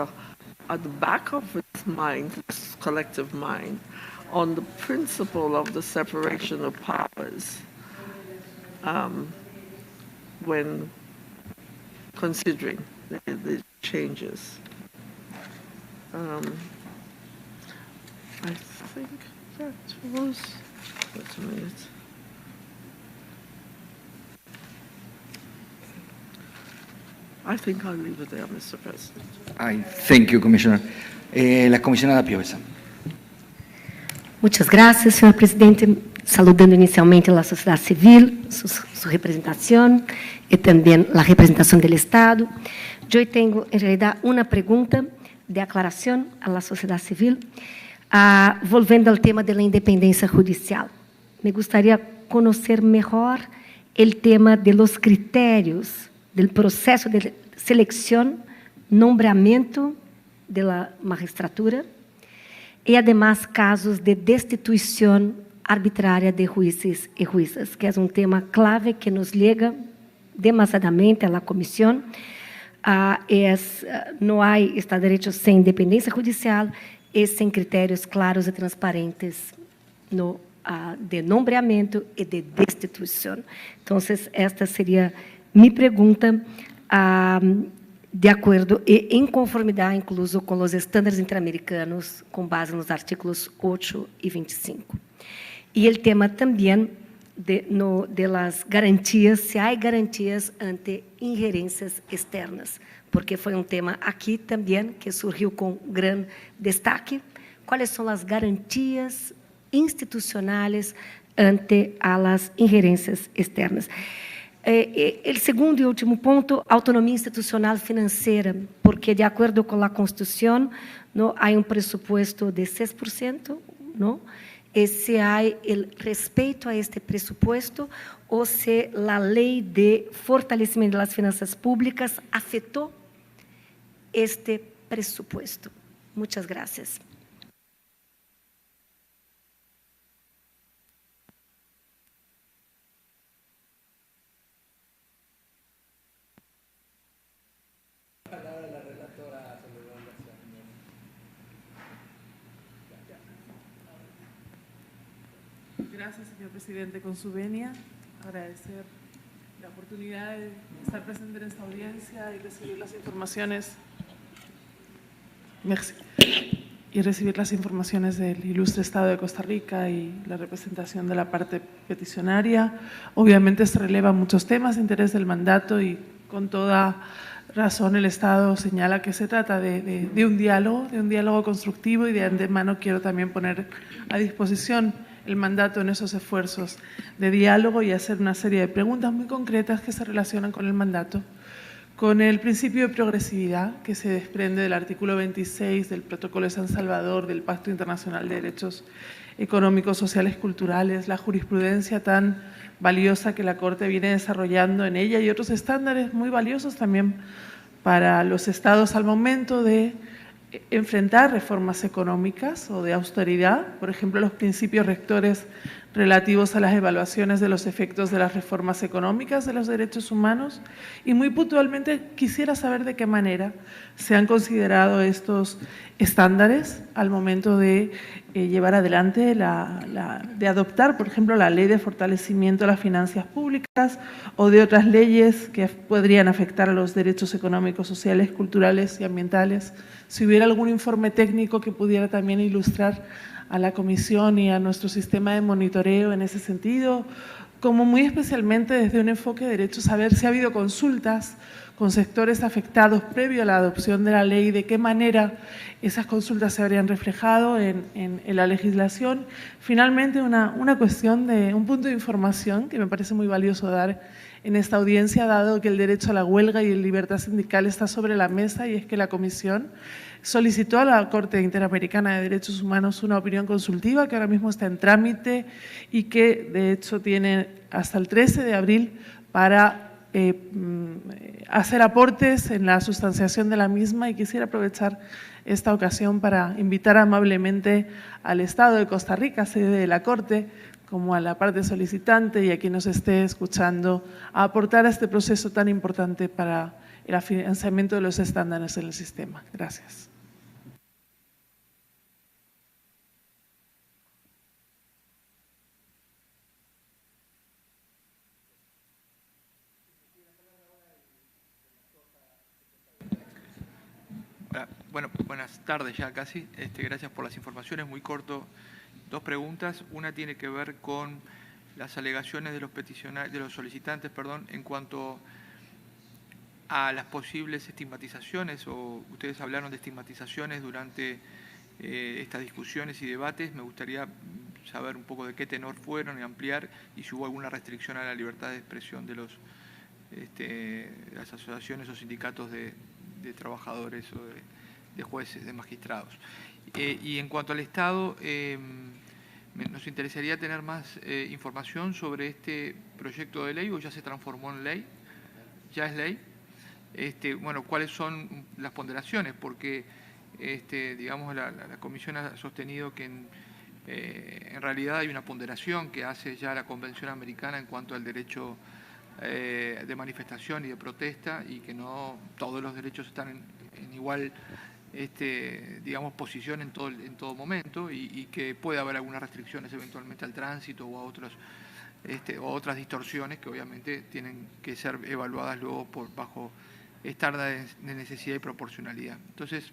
at the back of its mind, its collective mind, on the principle of the separation of powers when considering the changes. I think that was, wait a minute. I think I'll leave it there, Mr. President. Thank you, Commissioner. La comisionada Piovesan. Muchas gracias, señor presidente. Saludando inicialmente a la sociedad civil, su representación y también la representación del Estado. Yo tengo, en realidad, una pregunta de aclaración a la sociedad civil, volviendo al tema de la independencia judicial. Me gustaría conocer mejor el tema de los criterios del proceso de selección, nombramiento de la magistratura y además casos de destituición arbitrária de juízes y juízas, que es un tema clave que nos llega demasiadamente a la comisión. No hay Estado de Derecho sin independencia judicial y sin criterios claros y transparentes de nombramiento y de destituición. Entonces, esta sería mi pregunta, de acordo e em conformidade, incluso com os estándares interamericanos, com base nos artículos 8 e 25. E o tema também de las garantias, se há garantias ante ingerências externas, porque foi um tema aqui também que surgiu com grande destaque. Quais são as garantias institucionais ante a las ingerências externas. O segundo e último ponto, autonomia institucional financeira, porque de acordo com a Constituição, não há presupuesto de 6%, não? E se há o respeito a este presupuesto ou se a lei de fortalecimento das finanças públicas afetou este presupuesto. Muchas gracias. Gracias, señor presidente. Con su venia, agradecer la oportunidad de estar presente en esta audiencia y recibir las informaciones. Merci. Y recibir las informaciones del ilustre Estado de Costa Rica y la representación de la parte peticionaria. Obviamente se relevan muchos temas de interés del mandato y con toda razón el Estado señala que se trata de un diálogo constructivo, y de antemano quiero también poner a disposición el mandato en esos esfuerzos de diálogo y hacer una serie de preguntas muy concretas que se relacionan con el mandato, con el principio de progresividad que se desprende del artículo 26 del Protocolo de San Salvador, del Pacto Internacional de Derechos Económicos, Sociales, Culturales, la jurisprudencia tan valiosa que la Corte viene desarrollando en ella y otros estándares muy valiosos también para los estados al momento de enfrentar reformas económicas o de austeridad, por ejemplo, los principios rectores relativos a las evaluaciones de los efectos de las reformas económicas de los derechos humanos, y muy puntualmente quisiera saber de qué manera se han considerado estos estándares al momento de llevar adelante, de adoptar, por ejemplo, la Ley de Fortalecimiento de las Finanzas Públicas o de otras leyes que podrían afectar a los derechos económicos, sociales, culturales y ambientales. Si hubiera algún informe técnico que pudiera también ilustrar a la Comisión y a nuestro sistema de monitoreo en ese sentido, como muy especialmente desde un enfoque de derecho, saber si ha habido consultas con sectores afectados previo a la adopción de la ley, de qué manera esas consultas se habrían reflejado en la legislación. Finalmente, una cuestión de un punto de información que me parece muy valioso dar en esta audiencia, dado que el derecho a la huelga y la libertad sindical está sobre la mesa, y es que la Comisión solicitó a la Corte Interamericana de Derechos Humanos una opinión consultiva que ahora mismo está en trámite y que, de hecho, tiene hasta el 13 de abril para hacer aportes en la sustanciación de la misma, y quisiera aprovechar esta ocasión para invitar amablemente al Estado de Costa Rica, sede de la Corte, como a la parte solicitante y a quien nos esté escuchando, a aportar a este proceso tan importante para el financiamiento de los estándares en el sistema. Gracias. Bueno, buenas tardes ya casi. Gracias por las informaciones. Muy corto, dos preguntas. Una tiene que ver con las alegaciones de los solicitantes, en cuanto a las posibles estigmatizaciones, o ustedes hablaron de estigmatizaciones durante estas discusiones y debates. Me gustaría saber un poco de qué tenor fueron y ampliar, y si hubo alguna restricción a la libertad de expresión de las asociaciones o sindicatos de trabajadores o de jueces, de magistrados. Y en cuanto al Estado, nos interesaría tener más información sobre este proyecto de ley, o ya se transformó en ley, ya es ley. Bueno, ¿cuáles son las ponderaciones? Porque, digamos, la Comisión ha sostenido que en realidad hay una ponderación que hace ya la Convención Americana en cuanto al derecho de manifestación y de protesta, y que no todos los derechos están en igual digamos, posición en todo momento, y que puede haber algunas restricciones eventualmente al tránsito o a o otras distorsiones que obviamente tienen que ser evaluadas luego bajo estándares de necesidad y proporcionalidad. Entonces,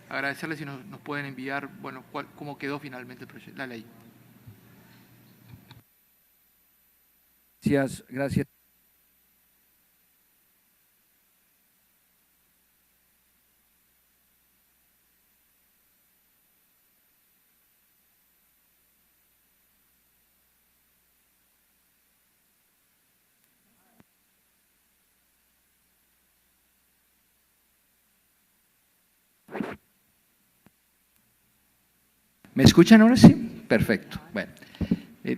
agradecerles si nos pueden enviar, bueno, cómo quedó finalmente la ley. Gracias. ¿Me escuchan ahora? Sí, perfecto. Bueno,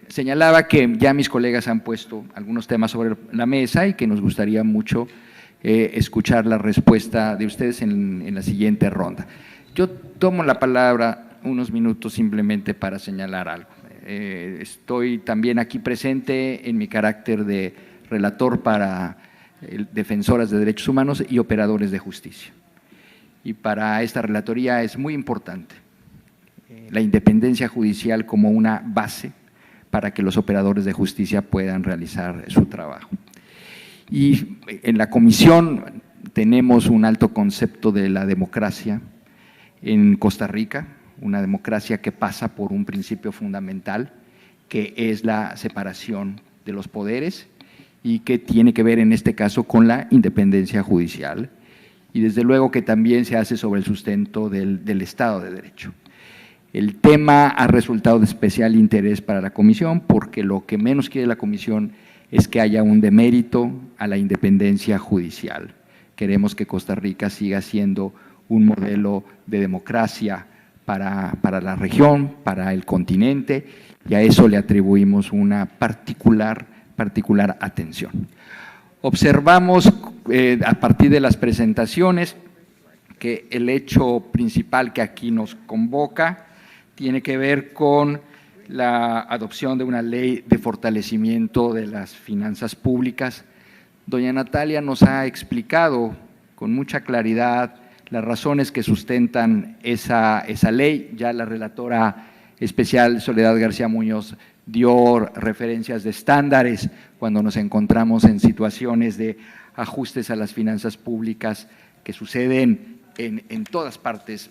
señalaba que ya mis colegas han puesto algunos temas sobre la mesa y que nos gustaría mucho escuchar la respuesta de ustedes en la siguiente ronda. Yo tomo la palabra unos minutos simplemente para señalar algo. Estoy también aquí presente en mi carácter de relator para defensoras de derechos humanos y operadores de justicia. Y para esta relatoría es muy importante la independencia judicial como una base para que los operadores de justicia puedan realizar su trabajo. Y en la comisión tenemos un alto concepto de la democracia en Costa Rica, una democracia que pasa por un principio fundamental, que es la separación de los poderes y que tiene que ver en este caso con la independencia judicial, y desde luego que también se hace sobre el sustento del Estado de Derecho. El tema ha resultado de especial interés para la comisión porque lo que menos quiere la comisión es que haya un demérito a la independencia judicial. Queremos que Costa Rica siga siendo un modelo de democracia para la región, para el continente, y a eso le atribuimos una particular atención. Observamos a partir de las presentaciones que el hecho principal que aquí nos convoca tiene que ver con la adopción de una ley de fortalecimiento de las finanzas públicas. Doña Natalia nos ha explicado con mucha claridad las razones que sustentan esa ley. Ya la relatora especial Soledad García Muñoz dio referencias de estándares cuando nos encontramos en situaciones de ajustes a las finanzas públicas que suceden en todas partes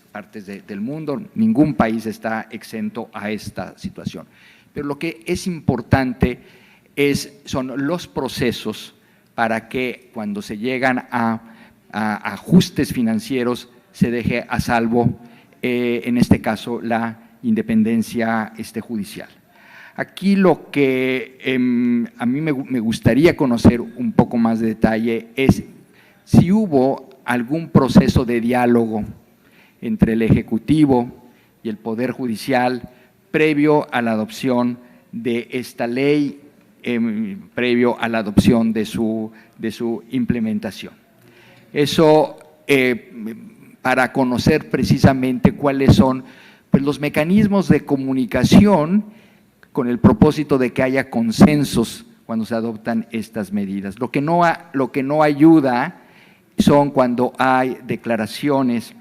del mundo. Ningún país está exento a esta situación. Pero lo que es importante son los procesos para que cuando se llegan a ajustes financieros se deje a salvo, en este caso, la independencia judicial. Aquí lo que a mí me gustaría conocer un poco más de detalle es si hubo algún proceso de diálogo entre el Ejecutivo y el Poder Judicial previo a la adopción de esta ley, previo a la adopción de su implementación. Eso para conocer precisamente cuáles son los mecanismos de comunicación con el propósito de que haya consensos cuando se adoptan estas medidas. Lo que no ayuda son cuando hay declaraciones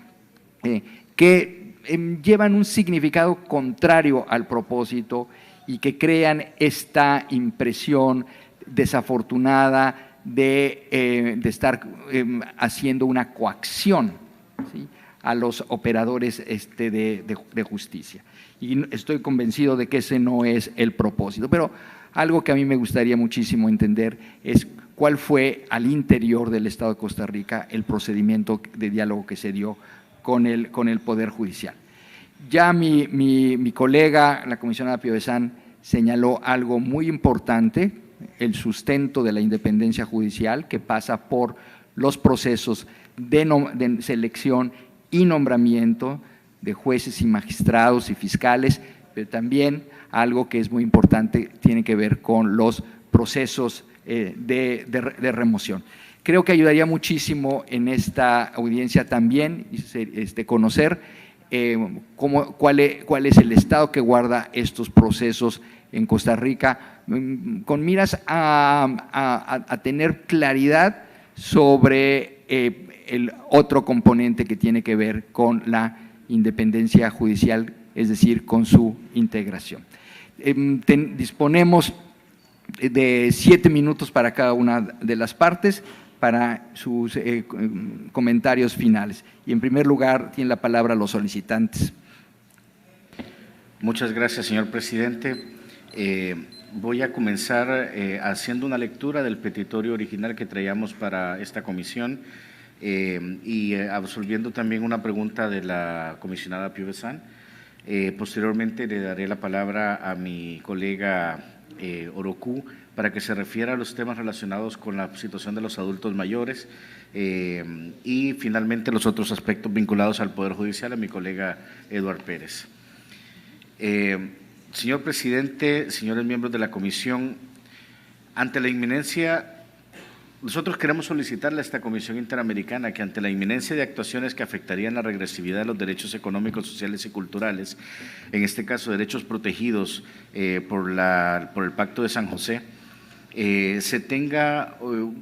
que llevan un significado contrario al propósito y que crean esta impresión desafortunada de estar haciendo una coacción, ¿sí?, a los operadores de justicia. Y estoy convencido de que ese no es el propósito. Pero algo que a mí me gustaría muchísimo entender es cuál fue al interior del Estado de Costa Rica el procedimiento de diálogo que se dio con el Poder Judicial. Ya mi colega, la comisionada Piovesan, señaló algo muy importante, el sustento de la independencia judicial, que pasa por los procesos de selección y nombramiento de jueces y magistrados y fiscales, pero también algo que es muy importante tiene que ver con los procesos de remoción. Creo que ayudaría muchísimo en esta audiencia también conocer cuál es el estado que guarda estos procesos en Costa Rica, con miras a tener claridad sobre el otro componente que tiene que ver con la independencia judicial, es decir, con su integración. Disponemos de 7 minutos para cada una de las partes para sus comentarios finales. Y en primer lugar, tienen la palabra los solicitantes. Muchas gracias, señor presidente. Voy a comenzar haciendo una lectura del petitorio original que traíamos para esta comisión y absolviendo también una pregunta de la comisionada Piovesan. Posteriormente le daré la palabra a mi colega Oroku para que se refiera a los temas relacionados con la situación de los adultos mayores y finalmente los otros aspectos vinculados al Poder Judicial a mi colega Eduard Pérez. Señor presidente, señores miembros de la comisión, ante la inminencia, nosotros queremos solicitarle a esta Comisión Interamericana que ante la inminencia de actuaciones que afectarían la regresividad de los derechos económicos, sociales y culturales, en este caso derechos protegidos por el Pacto de San José, se tenga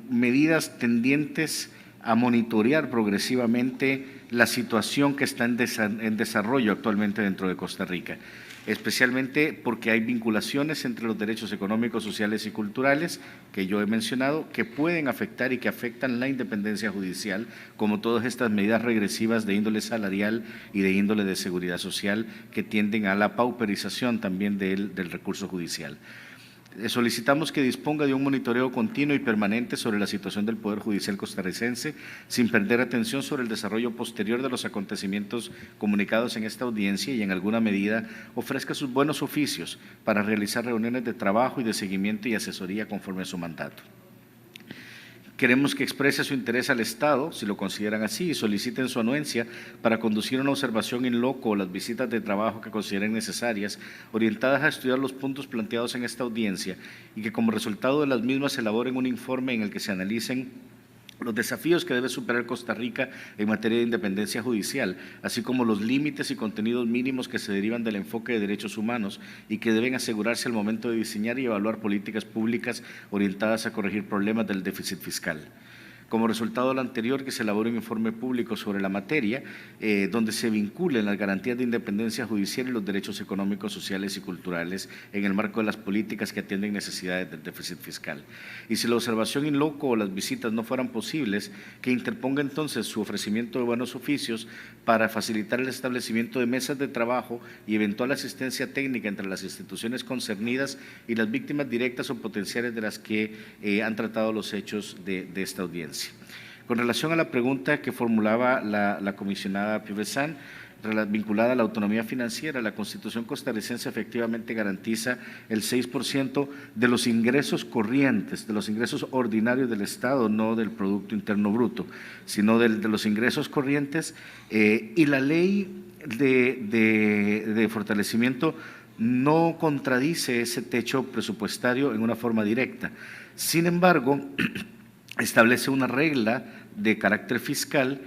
medidas tendientes a monitorear progresivamente la situación que está en desarrollo actualmente dentro de Costa Rica, especialmente porque hay vinculaciones entre los derechos económicos, sociales y culturales que yo he mencionado que pueden afectar y que afectan la independencia judicial, como todas estas medidas regresivas de índole salarial y de índole de seguridad social que tienden a la pauperización también del recurso judicial. Solicitamos que disponga de un monitoreo continuo y permanente sobre la situación del Poder Judicial costarricense, sin perder atención sobre el desarrollo posterior de los acontecimientos comunicados en esta audiencia y en alguna medida ofrezca sus buenos oficios para realizar reuniones de trabajo y de seguimiento y asesoría conforme a su mandato. Queremos que exprese su interés al Estado, si lo consideran así, y soliciten su anuencia para conducir una observación in loco o las visitas de trabajo que consideren necesarias, orientadas a estudiar los puntos planteados en esta audiencia y que como resultado de las mismas elaboren un informe en el que se analicen los desafíos que debe superar Costa Rica en materia de independencia judicial, así como los límites y contenidos mínimos que se derivan del enfoque de derechos humanos y que deben asegurarse al momento de diseñar y evaluar políticas públicas orientadas a corregir problemas del déficit fiscal. Como resultado de lo anterior, que se elabore un informe público sobre la materia, donde se vinculen las garantías de independencia judicial y los derechos económicos, sociales y culturales en el marco de las políticas que atienden necesidades del déficit fiscal. Y si la observación in loco o las visitas no fueran posibles, que interponga entonces su ofrecimiento de buenos oficios para facilitar el establecimiento de mesas de trabajo y eventual asistencia técnica entre las instituciones concernidas y las víctimas directas o potenciales de las que han tratado los hechos de esta audiencia. Con relación a la pregunta que formulaba la comisionada Pivesán, vinculada a la autonomía financiera, la Constitución costarricense efectivamente garantiza el 6% de los ingresos corrientes, de los ingresos ordinarios del Estado, no del Producto Interno Bruto, sino de los ingresos corrientes, y la ley de fortalecimiento no contradice ese techo presupuestario en una forma directa. Sin embargo, establece una regla de carácter fiscal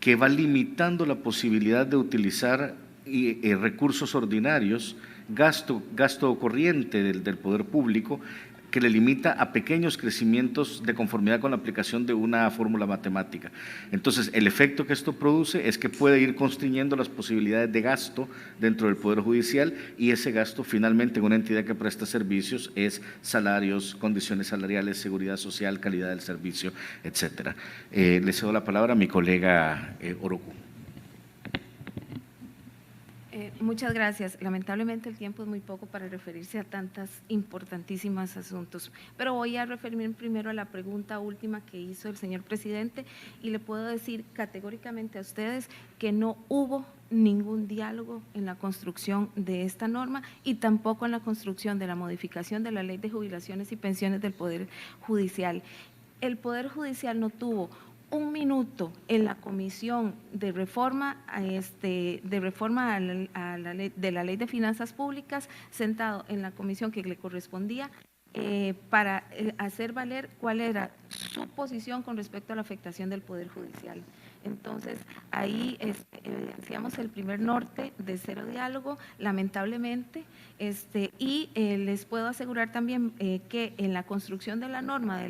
que va limitando la posibilidad de utilizar recursos ordinarios, gasto corriente del poder público, que le limita a pequeños crecimientos de conformidad con la aplicación de una fórmula matemática. Entonces, el efecto que esto produce es que puede ir constriñendo las posibilidades de gasto dentro del Poder Judicial y ese gasto finalmente en una entidad que presta servicios es salarios, condiciones salariales, seguridad social, calidad del servicio, etcétera. Le cedo la palabra a mi colega Orocu. Muchas gracias. Lamentablemente el tiempo es muy poco para referirse a tantas importantísimos asuntos, pero voy a referirme primero a la pregunta última que hizo el señor presidente y le puedo decir categóricamente a ustedes que no hubo ningún diálogo en la construcción de esta norma y tampoco en la construcción de la modificación de la Ley de Jubilaciones y Pensiones del Poder Judicial. El Poder Judicial no tuvo un minuto en la comisión de reforma a la ley, de la Ley de Finanzas Públicas, sentado en la comisión que le correspondía para hacer valer cuál era su posición con respecto a la afectación del Poder Judicial. Entonces, ahí evidenciamos el primer norte de cero diálogo, lamentablemente, y les puedo asegurar también que en la construcción de la norma de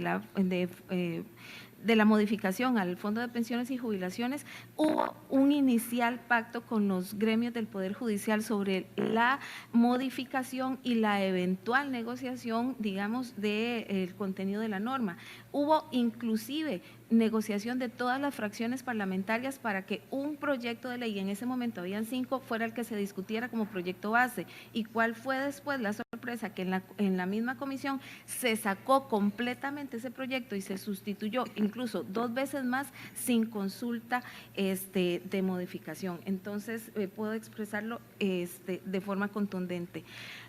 la modificación al Fondo de Pensiones y Jubilaciones, hubo un inicial pacto con los gremios del Poder Judicial sobre la modificación y la eventual negociación, digamos, del contenido de la norma. Hubo inclusive negociación de todas las fracciones parlamentarias para que un proyecto de ley, en ese momento habían 5, fuera el que se discutiera como proyecto base. ¿Y cuál fue después la sorpresa? Que en la misma comisión se sacó completamente ese proyecto y se sustituyó incluso 2 veces más sin consulta de modificación. Entonces, puedo expresarlo de forma contundente.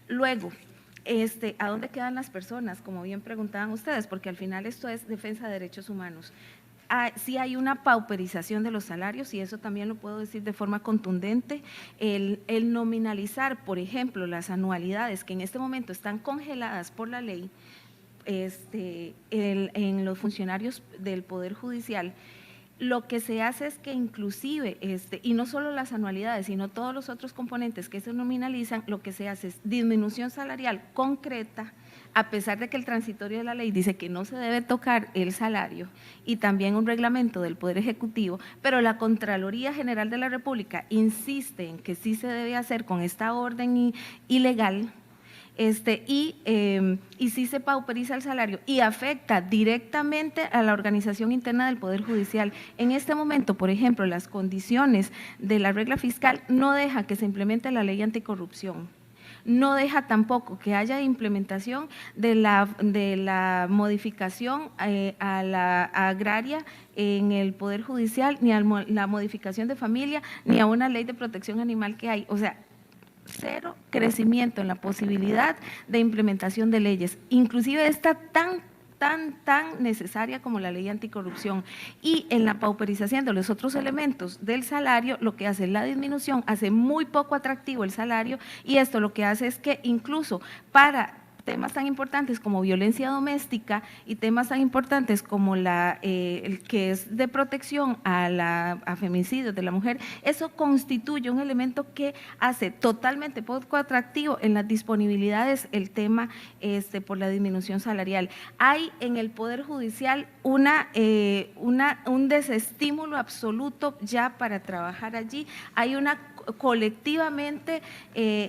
Luego, ¿a dónde quedan las personas? Como bien preguntaban ustedes, porque al final esto es defensa de derechos humanos. sí hay una pauperización de los salarios, y eso también lo puedo decir de forma contundente. El nominalizar, por ejemplo, las anualidades que en este momento están congeladas por la ley en los funcionarios del Poder Judicial, lo que se hace es que inclusive, y no solo las anualidades, sino todos los otros componentes que se nominalizan, lo que se hace es disminución salarial concreta, a pesar de que el transitorio de la ley dice que no se debe tocar el salario, y también un reglamento del Poder Ejecutivo, pero la Contraloría General de la República insiste en que sí se debe hacer con esta orden ilegal, y sí se pauperiza el salario y afecta directamente a la organización interna del Poder Judicial. En este momento, por ejemplo, las condiciones de la regla fiscal no deja que se implemente la ley anticorrupción. No deja tampoco que haya implementación de la modificación a la agraria en el Poder Judicial, ni a la modificación de familia, ni a una ley de protección animal que hay. O sea, cero crecimiento en la posibilidad de implementación de leyes, inclusive esta tan necesaria como la ley anticorrupción. Y en la pauperización de los otros elementos del salario, lo que hace la disminución, hace muy poco atractivo el salario, y esto lo que hace es que incluso para temas tan importantes como violencia doméstica y temas tan importantes como el que es de protección a feminicidios de la mujer, eso constituye un elemento que hace totalmente poco atractivo en las disponibilidades el tema por la disminución salarial. Hay en el Poder Judicial un desestímulo absoluto ya para trabajar allí, colectivamente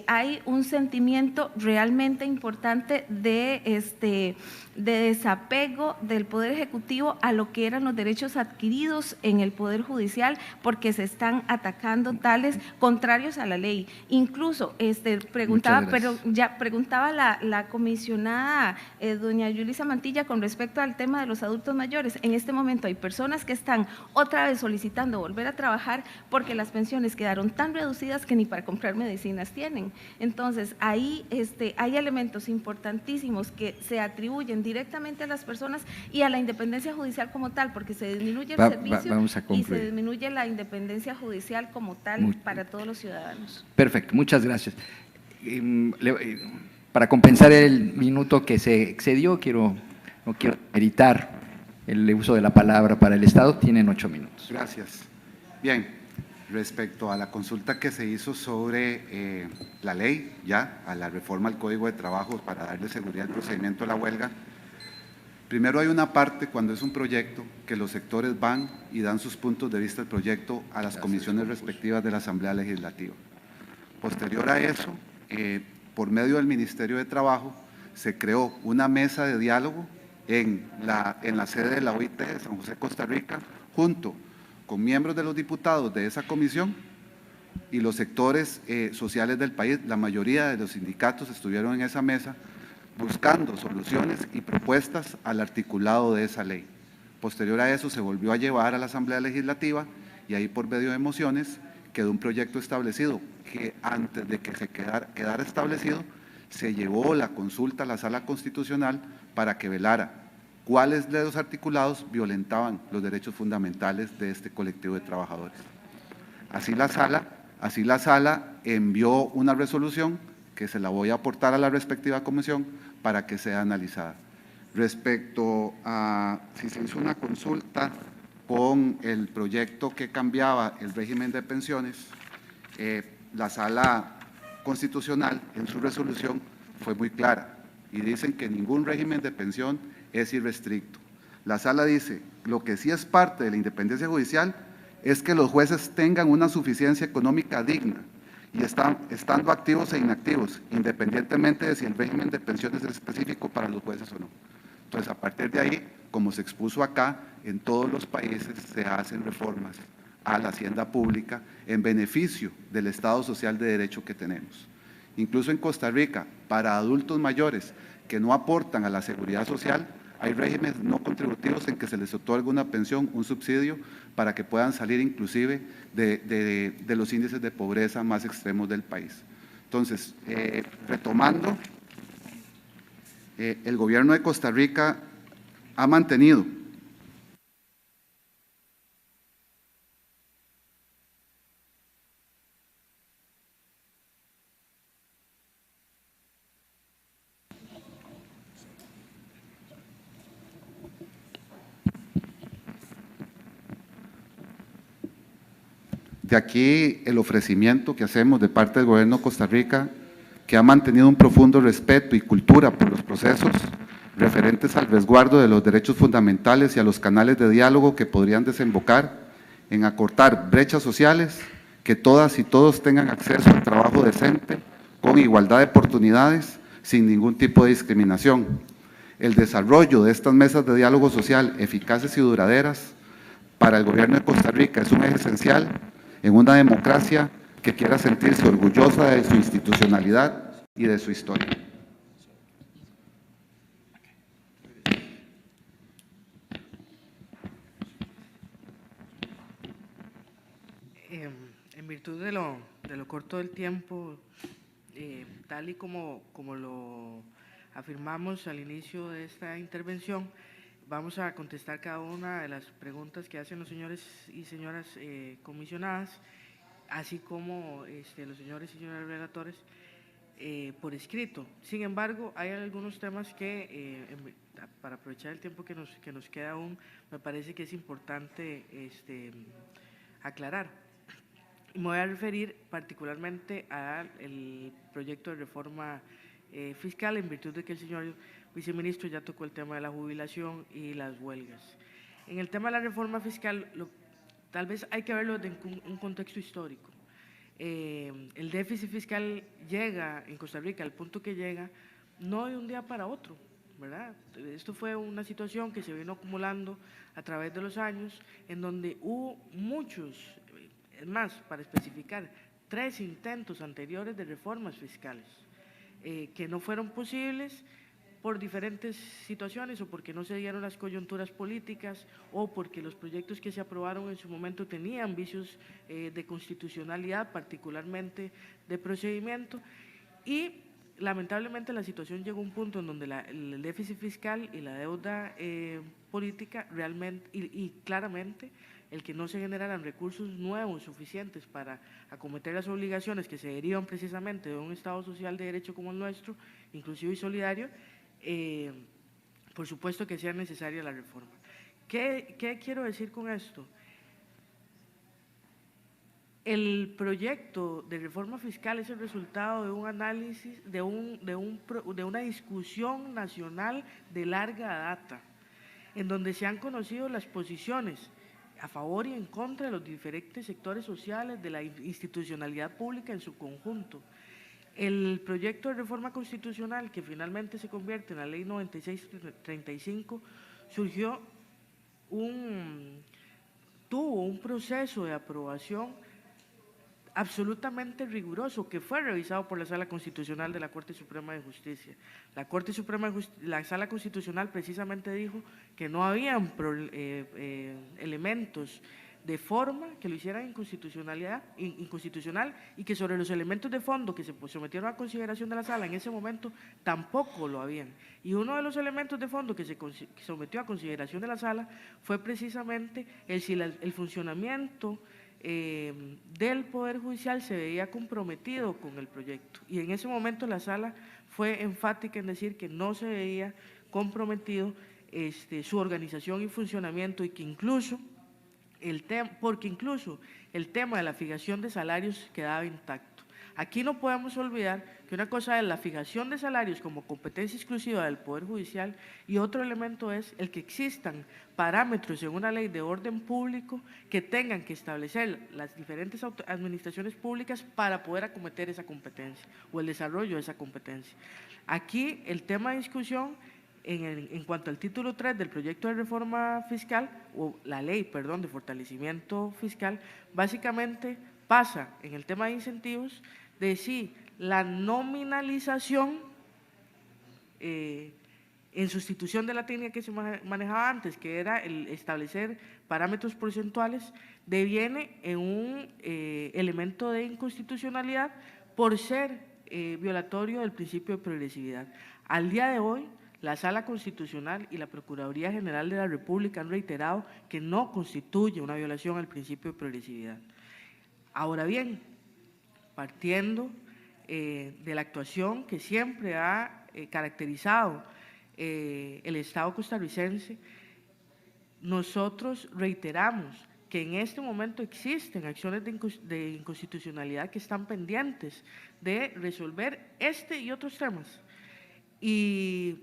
hay un sentimiento realmente importante de desapego del Poder Ejecutivo a lo que eran los derechos adquiridos en el Poder Judicial, porque se están atacando tales contrarios a la ley. Incluso preguntaba la comisionada doña Yulisa Mantilla con respecto al tema de los adultos mayores. En este momento hay personas que están otra vez solicitando volver a trabajar porque las pensiones quedaron tan reducidas que ni para comprar medicinas tienen. Entonces, ahí hay elementos importantísimos que se atribuyen directamente a las personas y a la independencia judicial como tal, porque se disminuye el servicio y se disminuye la independencia judicial como tal para todos los ciudadanos. Perfecto, muchas gracias. Para compensar el minuto que se excedió, no quiero meritar el uso de la palabra para el Estado, tienen 8 minutos. Gracias. Bien, respecto a la consulta que se hizo sobre la ley, a la reforma al Código de Trabajo para darle seguridad al procedimiento de la huelga, primero hay una parte cuando es un proyecto que los sectores van y dan sus puntos de vista del proyecto a las comisiones respectivas de la Asamblea Legislativa. Posterior a eso, por medio del Ministerio de Trabajo, se creó una mesa de diálogo en la sede de la OIT de San José, Costa Rica, junto con miembros de los diputados de esa comisión y los sectores sociales del país. La mayoría de los sindicatos estuvieron en esa mesa buscando soluciones y propuestas al articulado de esa ley. Posterior a eso se volvió a llevar a la Asamblea Legislativa y ahí por medio de mociones quedó un proyecto establecido que antes de que se quedara establecido se llevó la consulta a la Sala Constitucional para que velara cuáles de los articulados violentaban los derechos fundamentales de este colectivo de trabajadores. Así la Sala envió una resolución que se la voy a aportar a la respectiva comisión para que sea analizada. Respecto a si se hizo una consulta con el proyecto que cambiaba el régimen de pensiones, la Sala Constitucional en su resolución fue muy clara y dicen que ningún régimen de pensión es irrestricto. La Sala dice, lo que sí es parte de la independencia judicial es que los jueces tengan una suficiencia económica digna y estando activos e inactivos, independientemente de si el régimen de pensiones es específico para los jueces o no. Entonces, a partir de ahí, como se expuso acá, en todos los países se hacen reformas a la hacienda pública en beneficio del Estado social de derecho que tenemos. Incluso en Costa Rica, para adultos mayores que no aportan a la seguridad social, hay regímenes no contributivos en que se les otorga una pensión, un subsidio, para que puedan salir inclusive de los índices de pobreza más extremos del país. Entonces, retomando, el gobierno de Costa Rica ha mantenido De aquí el ofrecimiento que hacemos de parte del Gobierno de Costa Rica, que ha mantenido un profundo respeto y cultura por los procesos referentes al resguardo de los derechos fundamentales y a los canales de diálogo que podrían desembocar en acortar brechas sociales, que todas y todos tengan acceso al trabajo decente, con igualdad de oportunidades, sin ningún tipo de discriminación. El desarrollo de estas mesas de diálogo social eficaces y duraderas para el Gobierno de Costa Rica es un eje esencial en una democracia que quiera sentirse orgullosa de su institucionalidad y de su historia. En virtud de lo corto del tiempo, tal y como lo afirmamos al inicio de esta intervención, vamos a contestar cada una de las preguntas que hacen los señores y señoras comisionadas, así como los señores y señoras relatores por escrito. Sin embargo, hay algunos temas que, para aprovechar el tiempo que nos queda aún, me parece que es importante aclarar. Me voy a referir particularmente al proyecto de reforma fiscal, en virtud de que el señor viceministro ya tocó el tema de la jubilación y las huelgas. En el tema de la reforma fiscal, tal vez hay que verlo en un contexto histórico. El déficit fiscal llega en Costa Rica al punto que llega no de un día para otro, ¿verdad? Esto fue una situación que se vino acumulando a través de los años, en donde hubo muchos, es más, para especificar, 3 intentos anteriores de reformas fiscales que no fueron posibles por diferentes situaciones, o porque no se dieron las coyunturas políticas, o porque los proyectos que se aprobaron en su momento tenían vicios de constitucionalidad, particularmente de procedimiento, y lamentablemente la situación llegó a un punto en donde el déficit fiscal y la deuda política realmente y claramente el que no se generaran recursos nuevos suficientes para acometer las obligaciones que se derivan precisamente de un Estado social de derecho como el nuestro, inclusivo y solidario, por supuesto que sea necesaria la reforma. ¿Qué quiero decir con esto? El proyecto de reforma fiscal es el resultado de un análisis, de una discusión nacional de larga data, en donde se han conocido las posiciones a favor y en contra de los diferentes sectores sociales, de la institucionalidad pública en su conjunto. El proyecto de reforma constitucional, que finalmente se convierte en la Ley 9635, tuvo un proceso de aprobación absolutamente riguroso, que fue revisado por la Sala Constitucional de la Corte Suprema de Justicia. La Sala Constitucional precisamente dijo que no habían elementos de forma que lo hicieran inconstitucional, y que sobre los elementos de fondo que se sometieron a consideración de la Sala en ese momento tampoco lo habían. Y uno de los elementos de fondo que se sometió a consideración de la Sala fue precisamente si el funcionamiento del Poder Judicial se veía comprometido con el proyecto, y en ese momento la Sala fue enfática en decir que no se veía comprometido su organización y funcionamiento, y que incluso porque incluso el tema de la fijación de salarios quedaba intacto. Aquí no podemos olvidar que una cosa es la fijación de salarios como competencia exclusiva del Poder Judicial, y otro elemento es el que existan parámetros en una ley de orden público que tengan que establecer las diferentes administraciones públicas para poder acometer esa competencia o el desarrollo de esa competencia. Aquí el tema de discusión en cuanto al título 3 del proyecto de reforma fiscal, o la ley, perdón, de fortalecimiento fiscal, básicamente pasa en el tema de incentivos de si la nominalización en sustitución de la técnica que se manejaba antes, que era el establecer parámetros porcentuales, deviene en un elemento de inconstitucionalidad por ser violatorio del principio de progresividad. Al día de hoy, la Sala Constitucional y la Procuraduría General de la República han reiterado que no constituye una violación al principio de progresividad. Ahora bien, partiendo de la actuación que siempre ha caracterizado el Estado costarricense, nosotros reiteramos que en este momento existen acciones de inconstitucionalidad que están pendientes de resolver este y otros temas. Y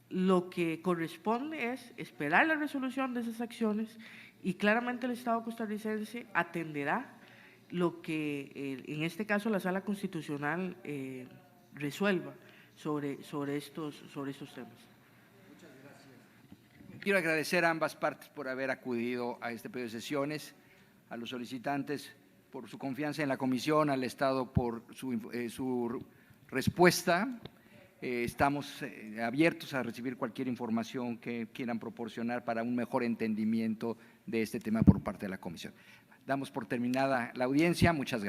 lo que corresponde es esperar la resolución de esas acciones y claramente el Estado costarricense atenderá lo que en este caso la Sala Constitucional resuelva sobre estos temas. Quiero agradecer a ambas partes por haber acudido a este periodo de sesiones, a los solicitantes por su confianza en la comisión, al Estado por su respuesta. Estamos abiertos a recibir cualquier información que quieran proporcionar para un mejor entendimiento de este tema por parte de la comisión. Damos por terminada la audiencia. Muchas gracias.